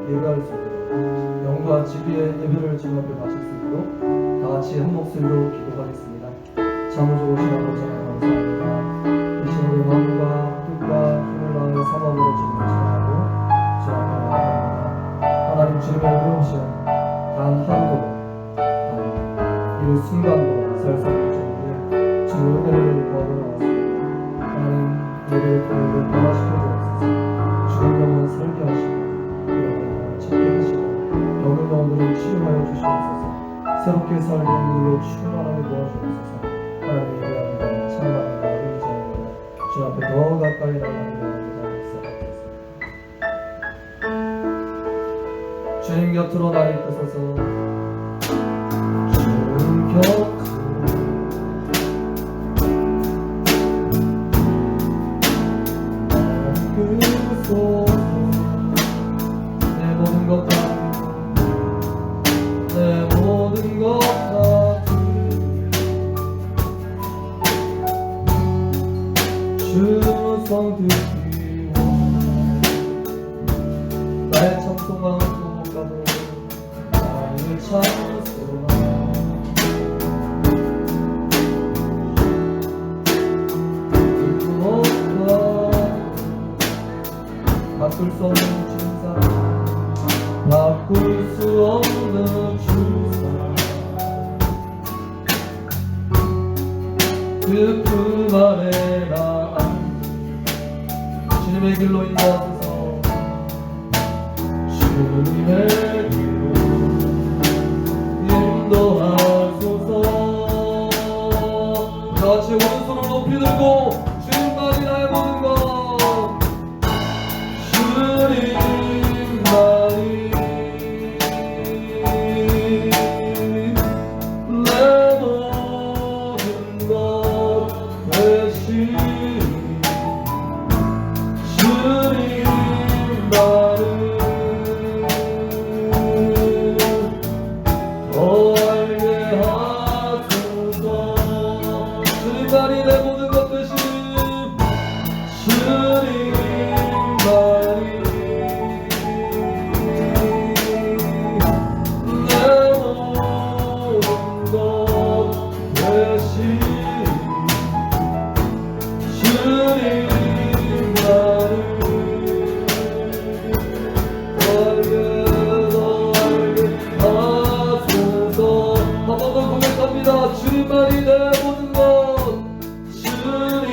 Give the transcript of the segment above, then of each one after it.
예배할 수 있도록 영과 지비의 예배를 주 앞에 바칠 수 있도록 다 같이 한 목소리로 기도하겠습니다. 참 좋으신 아버지 하나님 감사합니다. 이 시간에 마음과 뜻과 힘을 다하여 사모함으로 주님을 찬양하고 주 앞에 나아갑니다. 하나님 주님의 어려운 시간 단 하루도 이 순간도 살살이 주님의 주의 은혜를 구하러 나왔습니다. 하나님 예배를 통해 변화시켜 주옵소서. 죽은 영혼 살게 하시고 영혼을 찾게 하시고 병든 영혼들을 치유하여 주시옵소서. 새롭게 살게 하는 일로 충만하게 도와주옵소서. 하나님 예배합니다. 찬양합니다. 의지합니다. 주 앞에 더 가까이 나가는 예배합니다. 시작하겠습니다. 주님 곁으로 나를 이끄소서. 곁으로 내 모든 것 다 내 모든 것 다 주의 성 듣기 원해 나의 청송한 고가도 나를 찾소서. 바꿀 수 없는 주사 바꿀 수 없는 주사 그 품 안에 나 주님의 길로 인도하소서. 주님의 길로 인도하소서. 다같이 오른손을 높이 들고 주님만이 나의 모든 것 주님만이 내 모든 것 되시니 주님만을 더 알게 하소서. 주님만이 내 모든 것 되시니 주님만이 주님만이 내 모든 것 주님만이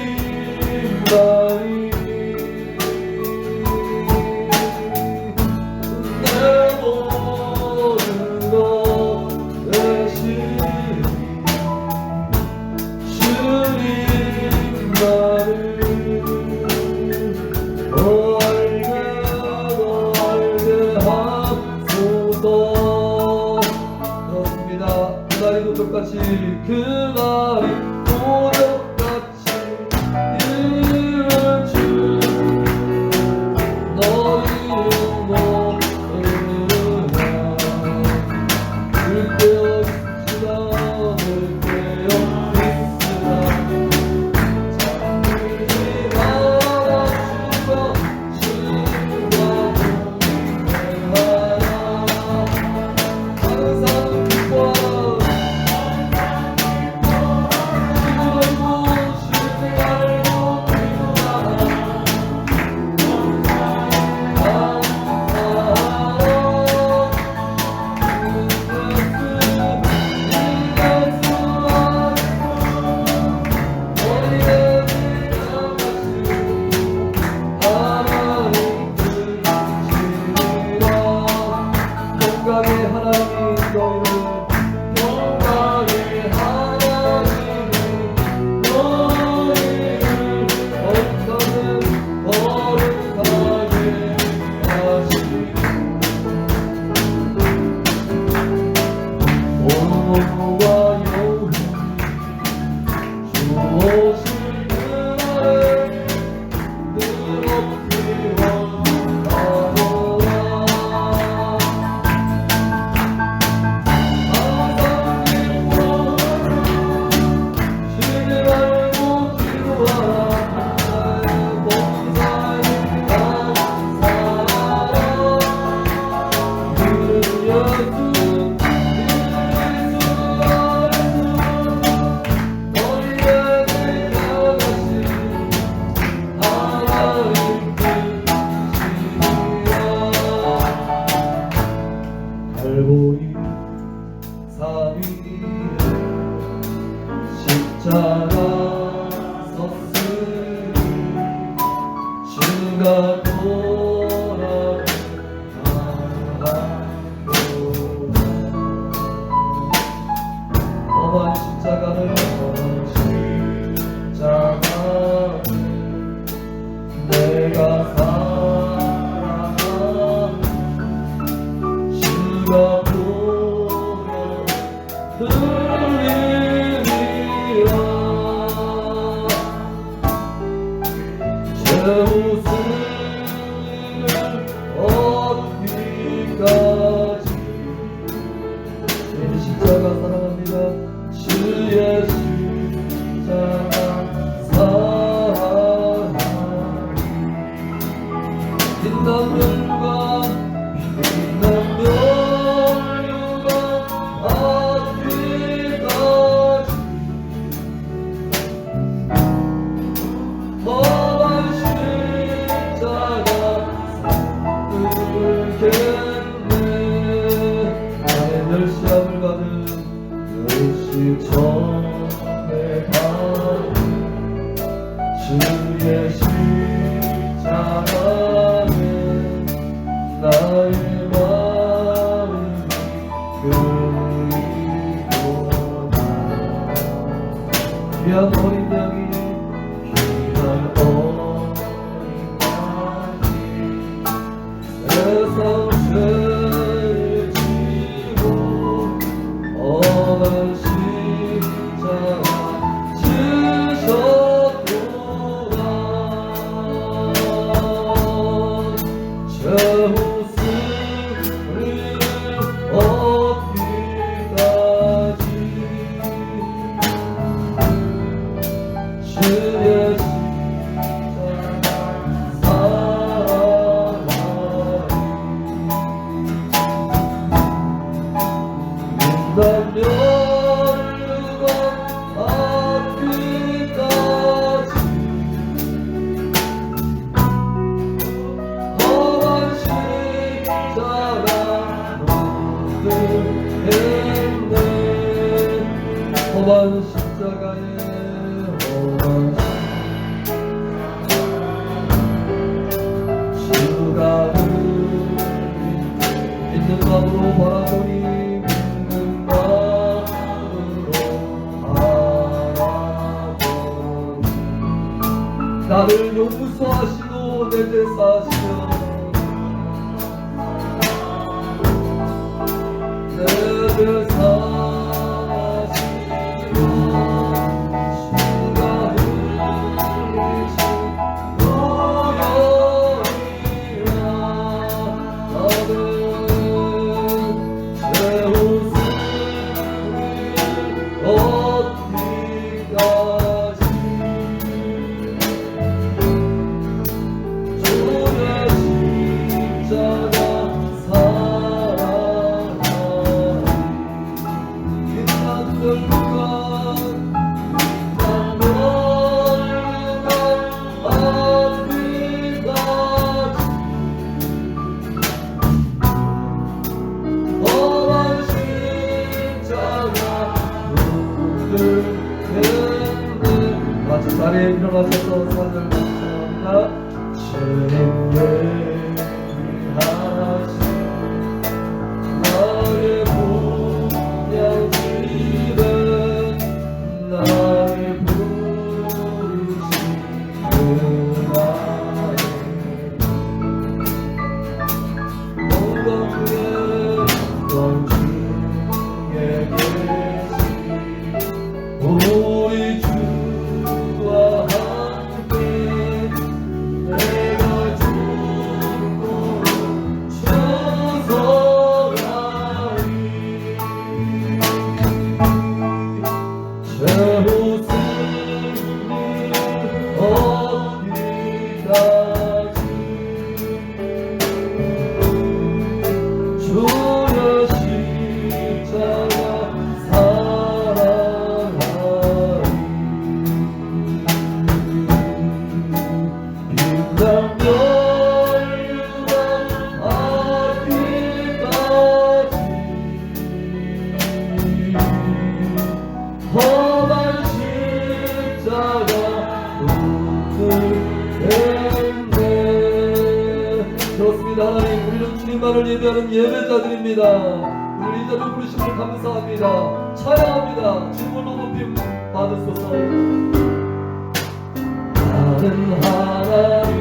내 모든 것 되시니 주님만을 더 알게 하소서. 그렇습니다. 그날이 똑같이 그날이 똑같이 이를 주 너희 모두가 그때여 있으라 그때여 있으라 잠들지 마라 주가 동행하라 항상 기뻐 어디까지 주의 십자가 사랑합니다. 주의 십자가 사랑하리. 빛난 멸류관 빛난 멸류관 어디까지 험한 십자가 삼을겠네. 나의 멸시함을 받은 멸시전에 받은 주의 십자가에 나의 마음이 끌리도다. 귀한 어린 양이 귀한 어린 양이 세상 죄를 지고 험한 십자가 지셨도다. 죄 웃음을 얻기까지 주의 십자가 사랑하리. 빛난 멸류관 앞뒤까지 험한 십자가 묻겠네. 험한 십자가에 험한 주가 흘린 믿는 마음으로 바라보니 믿는 마음으로 바라보니 나를 용서하시고 내 제사시며 내 제사시며 주가 흘리신 보혈이라. 나는 제 웃음을 얻기까지 주의 십자가 사랑하리. 빛난 멸류관 빛난 멸류관 앞뒤까지 험한 십자가 묻겠네. 마치 자리에 일어나셔서 산을 찬양합니다. 주님 예비하신 나의 분양집에 나의 부르신 그날에 영광 중에 계신 우리 주와 함께 내가 죽고 추서가리. 제 웃음을 얻기까지 주의 십자가 사랑하리. 빛난 멸류관 앞뒤까지 험한 십자가 묻겠네. 그렇습니다. 하나님, 우리는 주님만을 예배하는 예배자들입니다. 우리 이 자리를 부르심을 감사합니다. 찬양합니다. 주님을 높임 받으소서. 나는 하나님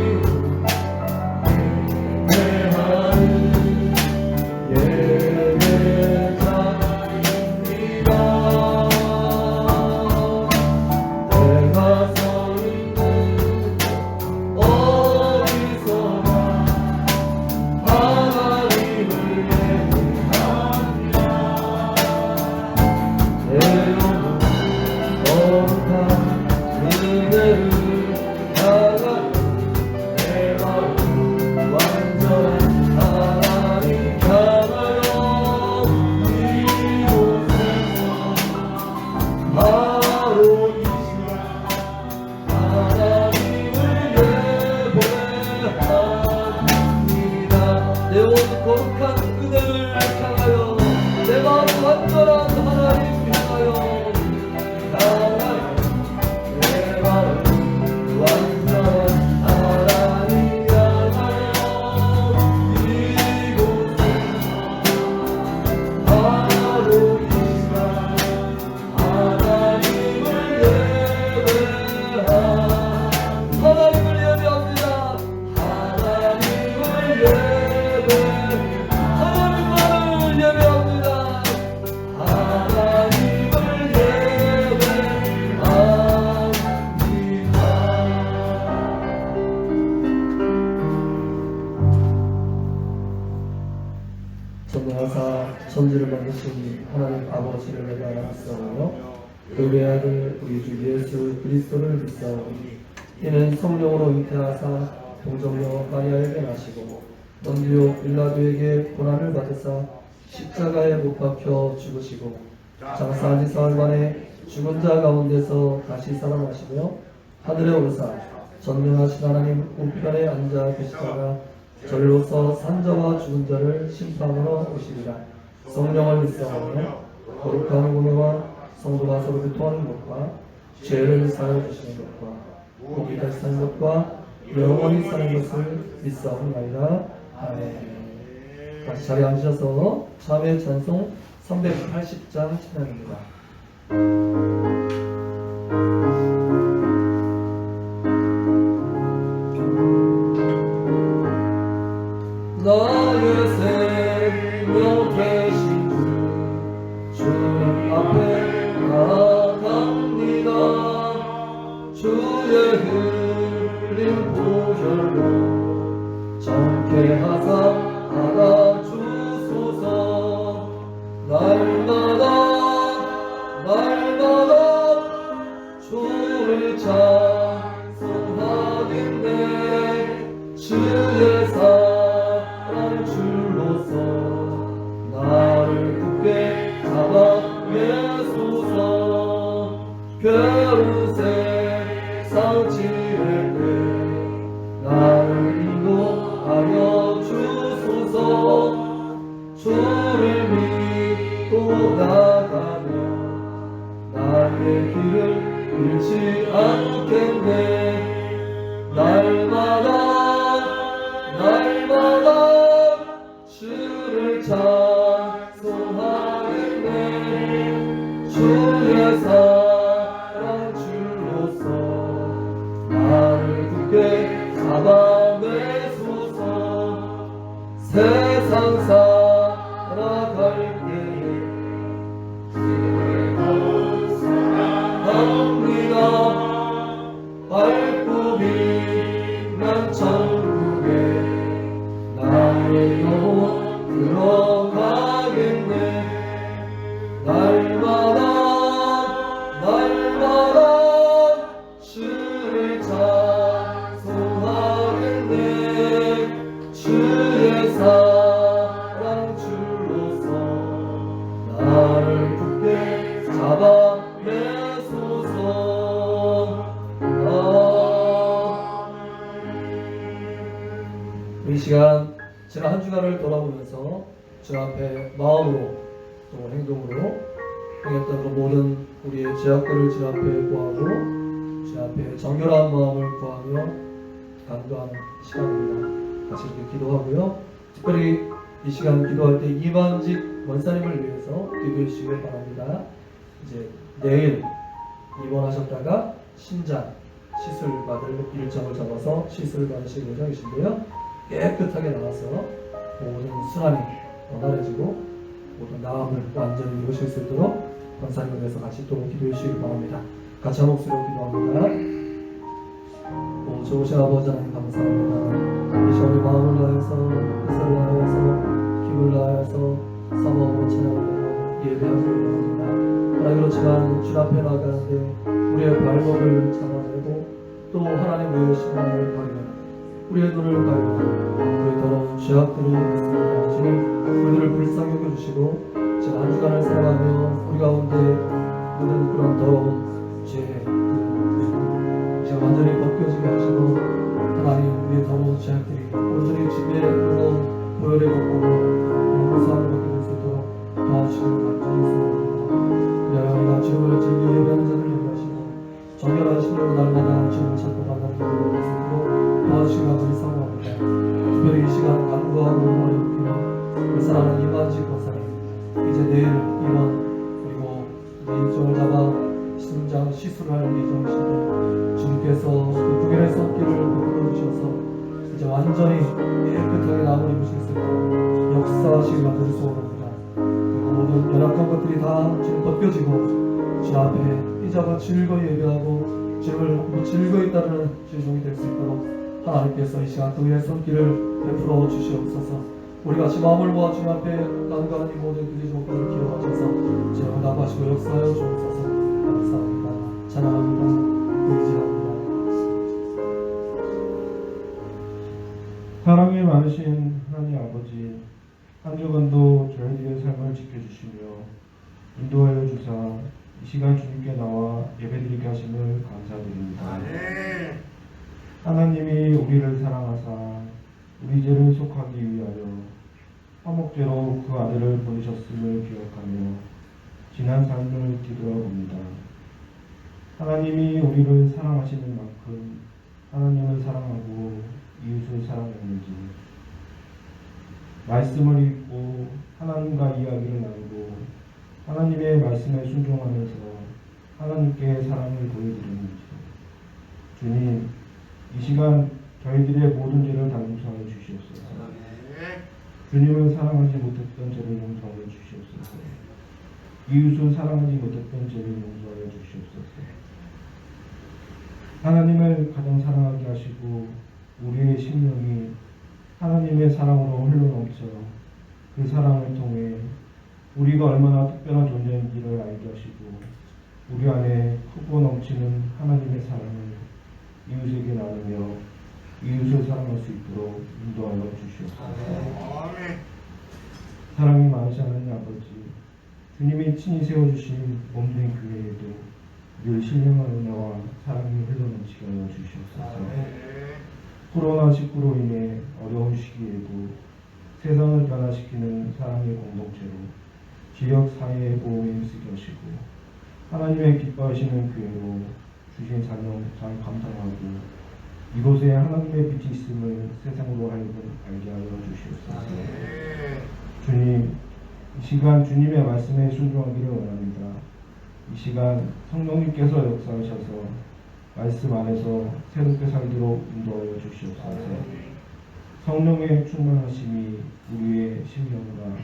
예배하는 예배자입니다. 내가 서 있는 어디서나 하나님을 거룩한 은혜를 향하여 내 마음 완전한 하나님 향하여 내 마음 완전한 하나님 향하여 이곳에 바로 이 시간 하나님을 예배합니다. 하나님을 예배합니다. 전능하사 천지를 만드신 하나님 아버지를 내가 믿사오며 그 외아들 우리 주 예수 그리스도를 믿사오니 이는 성령으로 잉태하사 동정녀 마리아에게 나시고 본디오 빌라도에게 고난을 받으사 십자가에 못 박혀 죽으시고 장사한 지 사흘 만에 죽은 자 가운데서 다시 살아나시며 하늘에 오르사 전능하신 하나님 우편에 앉아 계시다가 절로서 산자와 죽은 자를 심판하러 오시리라. 성령을 믿사오며 거룩한 공예와 성도가 서로 교통하는 것과 죄를 사하여 주시는 것과 복이 다시 사는 것과 영원히 사는 것을 믿사옵나이다. 아멘. 다시 자리에 앉으셔서 참회 찬송 380장 찬양입니다. 나의 생명 되신 주 앞에 나갑니다. 주의 흘린 보혈로 정케 하사 알아주소서. 날마다 주를 찬송하겠네. 주의 사랑 줄로서 나를 굳게 잡아내소서. 괴로운 세상 지낼 때 나를 인도하여 주소서. 주를 믿고 나가며 나의 길을 잃지 않겠네. 날마다 주를 찬송하겠네. 주의 사랑 줄로서 나를 굳게 잡아내소서. 세상 살아갈 때에 사랑합니다. 밝고 빛난 천국에 나의 영혼 들어가겠네. 날마다 주를 찬송하겠네. 주의 사랑 줄로서 나를 굳게 잡아내소서. 이 시간 지난 한 주간을 돌아보면서 주 앞에 마음으로 또 행동으로 행했던 그 모든 우리의 죄악들을 주 앞에 구하고 주 앞에 정결한 마음을 구하며 간구하는 시간입니다. 같이 이렇게 기도하고요. 특별히 이 시간 기도할 때 이만직 원사님을 위해서 기도해 주시길 바랍니다. 이제 내일 입원하셨다가 신장 시술 받을 일정을 잡아서 시술을 받으실 예정이신데요. 깨끗하게 나와서 모든 순환이 원활해지고 모든 나음을 완전히 이루실 수 있도록 권사님을 위해서 같이 또 기도해 주시기 바랍니다. 같이 한 목소리로 기도합니다. 오 좋으신 아버지 하나님 감사합니다. 이 시간에 마음을 다해서 뜻을 다해서 힘을 다해서 사모하고 찬양하고 예배하기를 원합니다. 하나님 그렇지만 주 앞에 나가는데 우리의 발목을 잡아내고 또 하나님 외의 신앙을 가리는 우리의 눈을 가리고 우리의 더러운 죄악들을 있습니다. 주님 우리들을 불쌍히 여겨주시고 지금 한 주간을 살아가며 우리 가운데 모든 그런 더러운 죄 이제 완전히 벗겨지게 하시고 하나님 우리의 더러운 죄악들이 온전히 주님의 무거운 보혈의 것으로 사랑하는 이만지 권사님, 이제 내일 입원 그리고 이제 일정을 잡아 심장 시술을 할 예정이신데 주님께서 그 구별의 손길을 베풀어 주셔서 이제 완전히 깨끗하게 나음을 입으실 수 있도록 역사하시길 만들 소원합니다. 그리고 모든 연약한 것들이 다 지금 벗겨지고 주 앞에 이자가 즐거이 예배하고 주님을 즐거이 따르는 주종이 될 수 있도록 하나님께서 이 시간 그의 손길을 베풀어 주시옵소서. 우리 같이 마음을 모아 주님 앞에 간과한 이 모든 그의 조건을 기억하셔서 주님 응답하시고 역사하여 주옵소서. 감사합니다. 찬양합니다. 의지합니다. 사랑이 많으신 하나님 아버지, 한 주간도 저희들의 삶을 지켜주시며 인도하여 주사 이 시간 주님께 나와 예배드리게 하심을 감사드립니다. 하나님이 우리를 사랑하사 우리 죄를 속하기 위하여 화목제로 그 아들을 보내셨음을 기억하며 지난 삶을 뒤돌아봅니다. 하나님이 우리를 사랑하시는 만큼 하나님을 사랑하고 이웃을 사랑했는지, 말씀을 읽고 하나님과 이야기를 나누고 하나님의 말씀에 순종하면서 하나님께 사랑을 보여드렸는지, 주님, 이 시간 저희들의 모든 죄를 다 용서하여 주시옵소서. 주님을 사랑하지 못했던 죄를 용서하여 주시옵소서. 이웃을 사랑하지 못했던 죄를 용서하여 주시옵소서. 하나님을 가장 사랑하게 하시고 우리의 심령이 하나님의 사랑으로 흘러넘쳐 그 사랑을 통해 우리가 얼마나 특별한 존재인지를 알게 하시고 우리 안에 크고 넘치는 하나님의 사랑을 이웃에게 나누며 이웃을 사랑할 수 있도록 인도하여 주시옵소서. 사랑이 많으신 하나님 아버지, 주님이 친히 세워주신 몸된 교회에도 늘 신령한 은혜와 사랑이 흘러넘치게 하여 주시옵소서. 코로나19로 인해 어려운 시기에도 세상을 변화시키는 사랑의 공동체로 지역 사회의 보호에 힘쓰게 하시고 하나님의 기뻐하시는 교회로 주신 사명 잘 감당하고 이곳에 하나님의 빛이 있음을 세상으로 하여금 알게 하여 주시옵소서. 주님, 이 시간 주님의 말씀에 순종하기를 원합니다. 이 시간 성령님께서 역사하셔서 말씀 안에서 새롭게 살도록 인도하여 주시옵소서. 성령의 충만하심이 우리의 심령과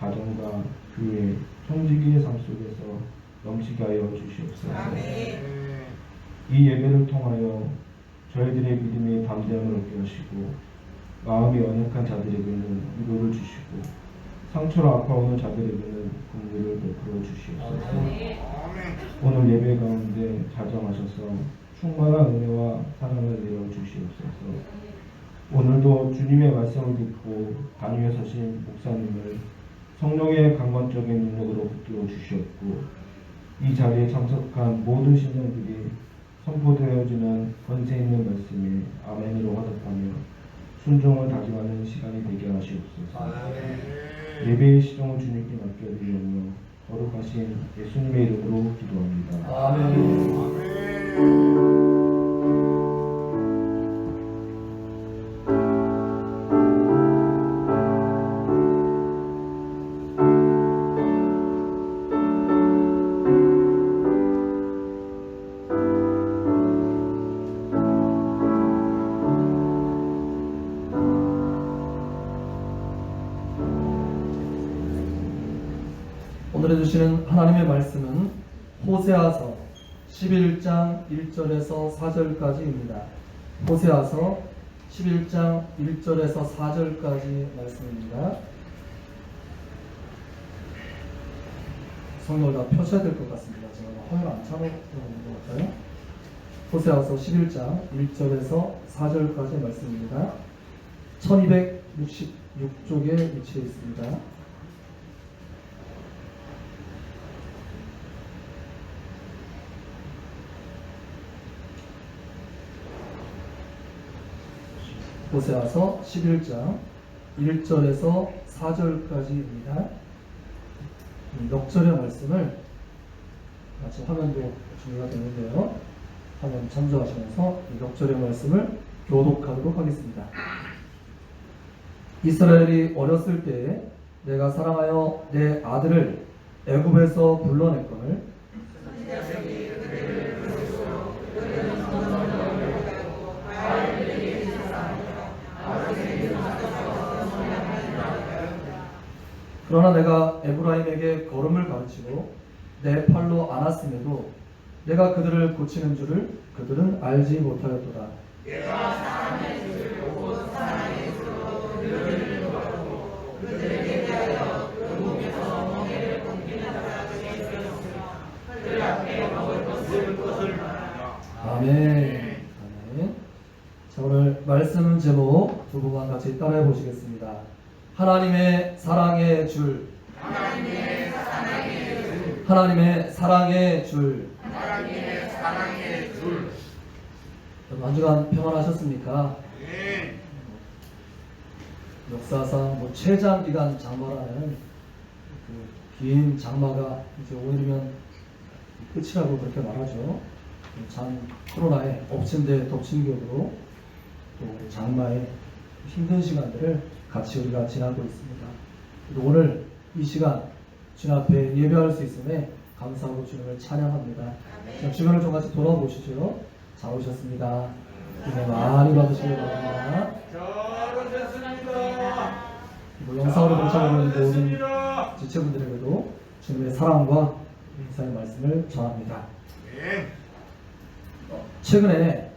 가정과 교회, 청지기의 삶 속에서 넘치게 하여 주시옵소서. 이 예배를 통하여 저희들의 믿음의 담대함을 얻게 하시고 마음이 연약한 자들에게는 위로를 주시고 상처로 아파오는 자들에게는 긍휼을 베풀어 주시옵소서. 오늘 예배 가운데 자정하셔서 충만한 은혜와 사랑을 내어 주시옵소서. 오늘도 주님의 말씀을 듣고 단위에 서신 목사님을 성령의 강건적인 능력으로 붙들어 주시옵고 이 자리에 참석한 모든 신령들이 선포되어지는 권세 있는 말씀에 아멘으로 화답하며 순종을 다짐하는 시간이 되게 하시옵소서. 예배의 시종을 주님께 맡겨드리며 거룩하신 예수님의 이름으로 기도합니다. 아멘. 오늘 해주시는 하나님의 말씀은 호세아서 11장 1절에서 4절까지입니다. 호세아서 11장 1절에서 4절까지 말씀입니다. 성경을 다 펴셔야 될 것 같습니다. 제가 화면 안 차고 있는 것 같아요. 호세아서 11장 1절에서 4절까지 말씀입니다. 1266쪽에 위치해 있습니다. 호세아서 11장 1절에서 4절까지입니다. 넉절의 말씀을 마치 화면도 준비가 되는데요. 화면 참조하시면서 이 넉절의 말씀을 교독하도록 하겠습니다. 이스라엘이 어렸을 때에 내가 사랑하여 내 아들을 애굽에서 불러냈거늘 그러나 내가 에브라임에게 걸음을 가르치고 내 팔로 안았음에도 내가 그들을 고치는 줄을 그들은 알지 못하였도다. 아멘. 아멘. 자, 오늘 말씀 제목 두 분과 같이 따라해 보시겠습니다. 하나님의 사랑의 줄. 하나님의 사랑의 줄. 여러분, 한 주간 평안하셨습니까? 역사상 최장 기간 장마라는 그 긴 장마가 이제 오늘이면 끝이라고 그렇게 말하죠. 참 코로나에 엎친 데 덮친 격으로 또 장마의 힘든 시간들을 같이 우리가 지나고 있습니다. 오늘 이 시간 주님 앞에 예배할 수 있음에 감사하고 주님을 찬양합니다. 자, 주변을 좀 같이 돌아보시죠. 잘 오셨습니다. 은혜 많이 받으시길 바랍니다. 영상으로 동참하는 모든 지체분들에게도 주님의 사랑과 인사의 말씀을 전합니다. 최근에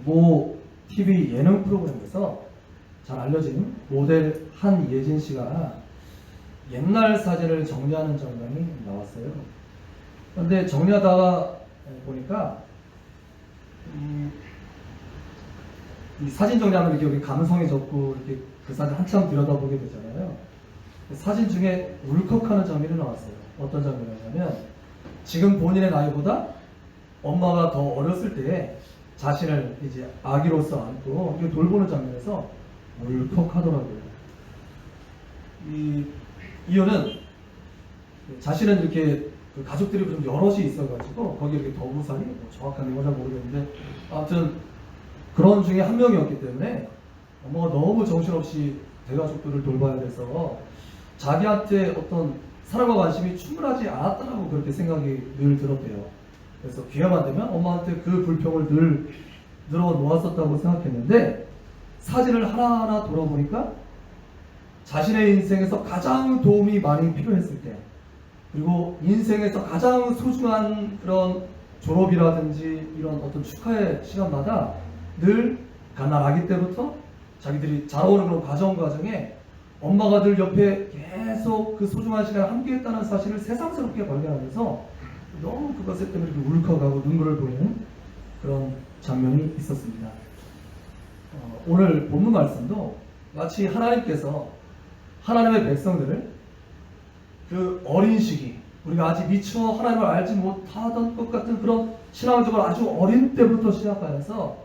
모 TV 예능 프로그램에서 잘 알려진 모델 한예진 씨가 옛날 사진을 정리하는 장면이 나왔어요. 그런데 정리하다가 보니까 이 사진 정리하면 이렇게 우리 감성이 적고 이렇게 그 사진 한참 들여다보게 되잖아요. 사진 중에 울컥하는 장면이 나왔어요. 어떤 장면이냐면 지금 본인의 나이보다 엄마가 더 어렸을 때에 자신을 이제 아기로서 안고 이렇게 돌보는 장면에서 울컥하더라고요. 이 이유는 자신은 이렇게 그 가족들이 좀 여럿이 있어가지고 거기에 이렇게 더부살이 정확한 내용을 잘 모르겠는데 아무튼 그런 중에 한 명이었기 때문에 엄마가 너무 정신없이 대가족들을 돌봐야 돼서 자기한테 어떤 사랑과 관심이 충분하지 않았다라고 그렇게 생각이 늘 들었대요. 그래서 기회만 되면 엄마한테 그 불평을 늘 늘어놓았었다고 생각했는데 사진을 하나하나 돌아보니까 자신의 인생에서 가장 도움이 많이 필요했을 때 그리고 인생에서 가장 소중한 그런 졸업이라든지 이런 어떤 축하의 시간마다 늘 갓날 아기 때부터 자기들이 자라오는 그런 과정에 엄마가 늘 옆에 계속 그 소중한 시간을 함께했다는 사실을 새삼스럽게 발견하면서 너무 그것 때문에 이렇게 울컥하고 눈물을 보이는 그런 장면이 있었습니다. 오늘 본문 말씀도 마치 하나님께서 하나님의 백성들을 그 어린 시기 우리가 아직 미처 하나님을 알지 못하던 것 같은 그런 신앙적으로 아주 어린 때부터 시작하여서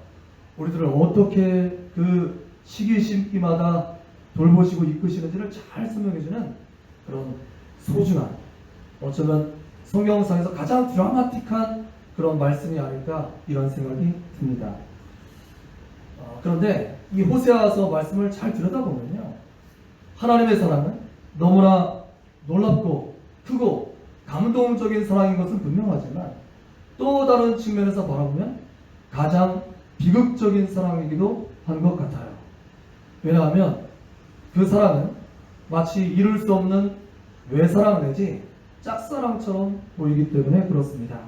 우리들을 어떻게 그 시기 심기마다 돌보시고 이끄시는지를 잘 설명해주는 그런 소중한 어쩌면 성경상에서 가장 드라마틱한 그런 말씀이 아닐까 이런 생각이 듭니다. 그런데 이 호세아서 말씀을 잘 들여다보면요 하나님의 사랑은 너무나 놀랍고 크고 감동적인 사랑인 것은 분명하지만 또 다른 측면에서 바라보면 가장 비극적인 사랑이기도 한 것 같아요. 왜냐하면 그 사랑은 마치 이룰 수 없는 외사랑 내지 짝사랑처럼 보이기 때문에 그렇습니다.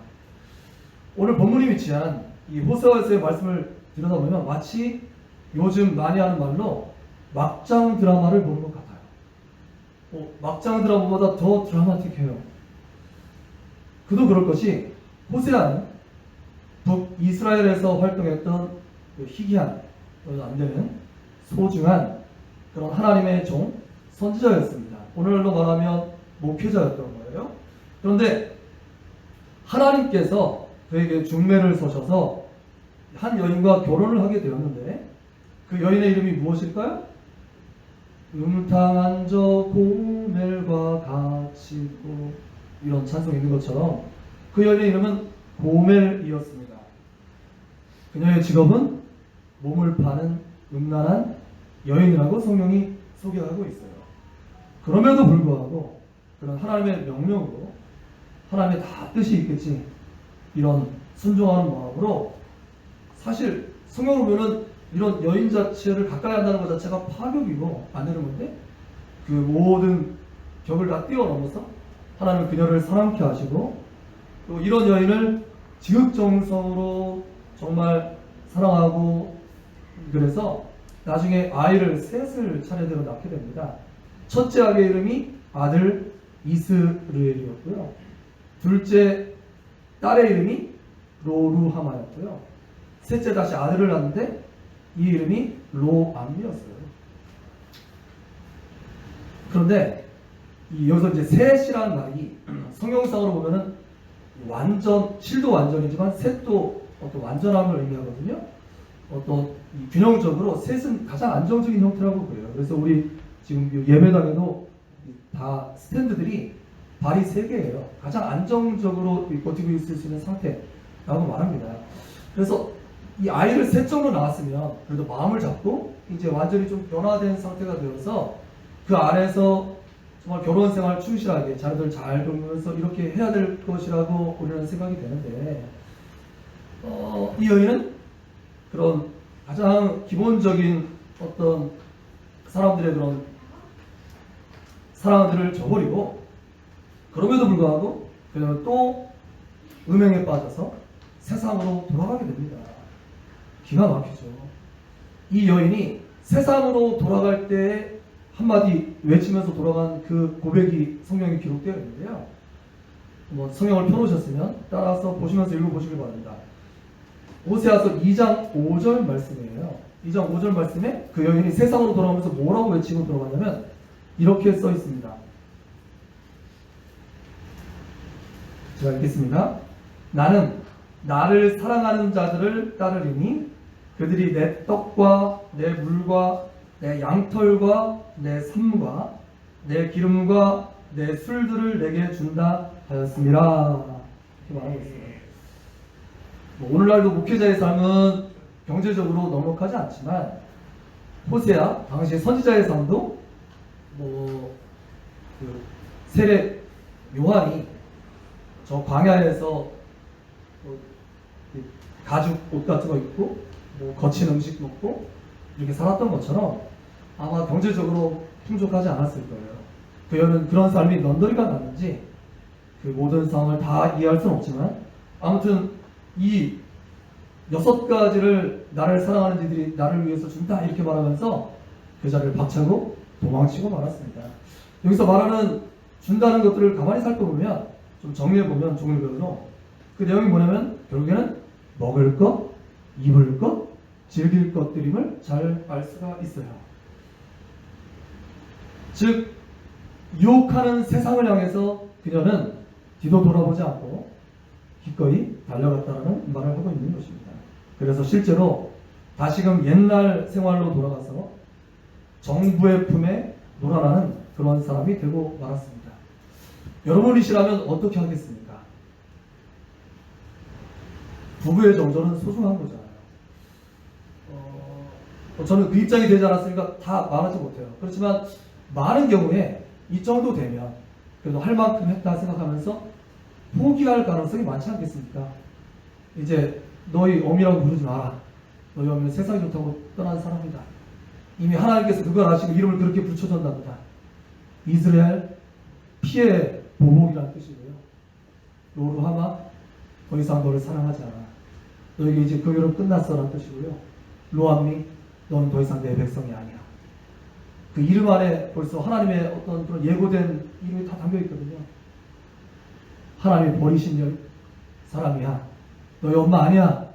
오늘 본문이 위치한 이 호세아서의 말씀을 들여다보면 마치 요즘 많이 하는 말로 막장 드라마를 보는 것 같아요. 막장 드라마보다 더 드라마틱해요. 그도 그럴 것이 호세아는 북이스라엘에서 활동했던 그 희귀한 안 되는 소중한 그런 하나님의 종 선지자였습니다. 오늘로 말하면 목회자였던 거예요. 그런데 하나님께서 그에게 중매를 서셔서 한 여인과 결혼을 하게 되었는데 그 여인의 이름이 무엇일까요? 음탕한 저 고멜과 같이 있고 이런 찬송이 있는 것처럼 그 여인의 이름은 고멜이었습니다. 그녀의 직업은 몸을 파는 음란한 여인이라고 성경이 소개하고 있어요. 그럼에도 불구하고 그런 하나님의 명령으로 하나님의 다 뜻이 있겠지 이런 순종하는 마음으로 사실 성경을 보면 이런 여인 자체를 가까이 한다는 것 자체가 파격이고 안 되는 건데 그 모든 벽을 다 뛰어넘어서 하나님은 그녀를 사랑케 하시고 또 이런 여인을 지극정성으로 정말 사랑하고 그래서 나중에 아이를 셋을 차례대로 낳게 됩니다. 첫째 아기의 이름이 아들 이스르엘이었고요. 둘째 딸의 이름이 로루하마였고요. 셋째 다시 아들을 낳는데 이 이름이 로암이었어요. 그런데 여기서 이제 셋이라는 말이 성경상으로 보면은 완전, 칠도 완전이지만 셋도 어떤 완전함을 의미하거든요. 어떤 균형적으로 셋은 가장 안정적인 형태라고 보여요. 그래서 우리 지금 예배당에도 다 스탠드들이 발이 3개예요. 가장 안정적으로 버티고 있을 수 있는 상태라고 말합니다. 그래서 이 아이를 셋 정도 낳았으면 그래도 마음을 잡고 이제 완전히 좀 변화된 상태가 되어서 그 안에서 정말 결혼 생활 충실하게 자녀들 잘 돌보면서 이렇게 해야 될 것이라고 우리는 생각이 되는데 이 여인은 그런 가장 기본적인 어떤 사람들의 그런 사랑들을 저버리고 그럼에도 불구하고 그녀는 또 음행에 빠져서 세상으로 돌아가게 됩니다. 기가 막히죠. 이 여인이 세상으로 돌아갈 때 한마디 외치면서 돌아간 그 고백이 성경에 기록되어 있는데요. 성경을 펴놓으셨으면 따라서 보시면서 읽어보시길 바랍니다. 오세아서 2장 5절 말씀이에요. 2장 5절 말씀에 그 여인이 세상으로 돌아오면서 뭐라고 외치고 돌아가냐면 이렇게 써 있습니다. 제가 읽겠습니다. 나는 나를 사랑하는 자들을 따르리니 그들이 내 떡과 내 물과 내 양털과 내 삶과 내 기름과 내 술들을 내게 준다 하였습니다. 이렇게 말하고 있어요. 오늘날도 목회자의 삶은 경제적으로 넉넉하지 않지만 호세아 당시 선지자의 삶도 그 세례 요한이 저 광야에서 가죽 옷 같은 거 입고 거친 음식 먹고 이렇게 살았던 것처럼 아마 경제적으로 풍족하지 않았을 거예요. 그녀는 그런 삶이 넌더리가 났는지 그 모든 상황을 다 이해할 수는 없지만 아무튼 이 6가지를 나를 사랑하는 이들이 나를 위해서 준다 이렇게 말하면서 그 자리를 박차고 도망치고 말았습니다. 여기서 말하는 준다는 것들을 가만히 살펴보면 좀 정리해보면 종류별로 그 내용이 뭐냐면 결국에는 먹을 것, 입을 것, 즐길 것들임을 잘 알 수가 있어요. 즉 유혹하는 세상을 향해서 그녀는 뒤도 돌아보지 않고 기꺼이 달려갔다는 말을 하고 있는 것입니다. 그래서 실제로 다시금 옛날 생활로 돌아가서 정부의 품에 놀아나는 그런 사람이 되고 말았습니다. 여러분이시라면 어떻게 하겠습니까? 부부의 정서는 소중한 거잖아요. 저는 그 입장이 되지 않았으니까 다 말하지 못해요. 그렇지만 많은 경우에 이 정도 되면 그래도 할 만큼 했다 생각하면서 포기할 가능성이 많지 않겠습니까? 이제 너희 어미라고 부르지 마라. 너희 어미는 세상이 좋다고 떠난 사람이다. 이미 하나님께서 그걸 아시고 이름을 그렇게 붙여줬답니다. 이스라엘 피해 보복이라는 뜻이고요. 로루하마 더 이상 너를 사랑하지 않아. 너에게 이제 그 일은 끝났어라는 뜻이고요. 로암미 너는 더 이상 내 백성이 아니야. 그 이름 안에 벌써 하나님의 어떤 그런 예고된 이름이 다 담겨 있거든요. 하나님이 버리신 사람이야. 너희 엄마 아니야.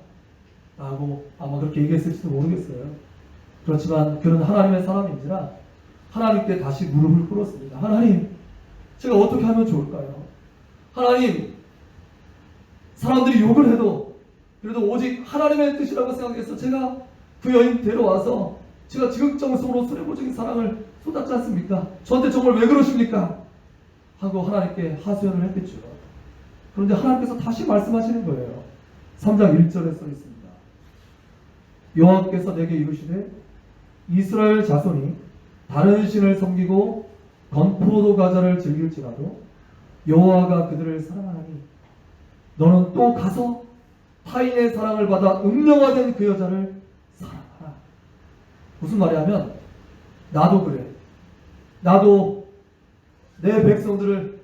라고 아마 그렇게 얘기했을지도 모르겠어요. 그렇지만 그는 하나님의 사람인지라 하나님께 다시 무릎을 꿇었습니다. 하나님, 제가 어떻게 하면 좋을까요? 하나님, 사람들이 욕을 해도 그래도 오직 하나님의 뜻이라고 생각해서 제가 그 여인 데려와서 제가 지극정성으로 수레보적인 사랑을 쏟았지 않습니까? 저한테 정말 왜 그러십니까? 하고 하나님께 하소연을 했겠죠. 그런데 하나님께서 다시 말씀하시는 거예요. 3장 1절에 써 있습니다. 여호와께서 내게 이르시되 이스라엘 자손이 다른 신을 섬기고 건포도 과자를 즐길지라도 여호와가 그들을 사랑하니 너는 또 가서 타인의 사랑을 받아 음녀화된 그 여자를 사랑하라. 무슨 말이냐면 나도 그래. 나도 내 백성들을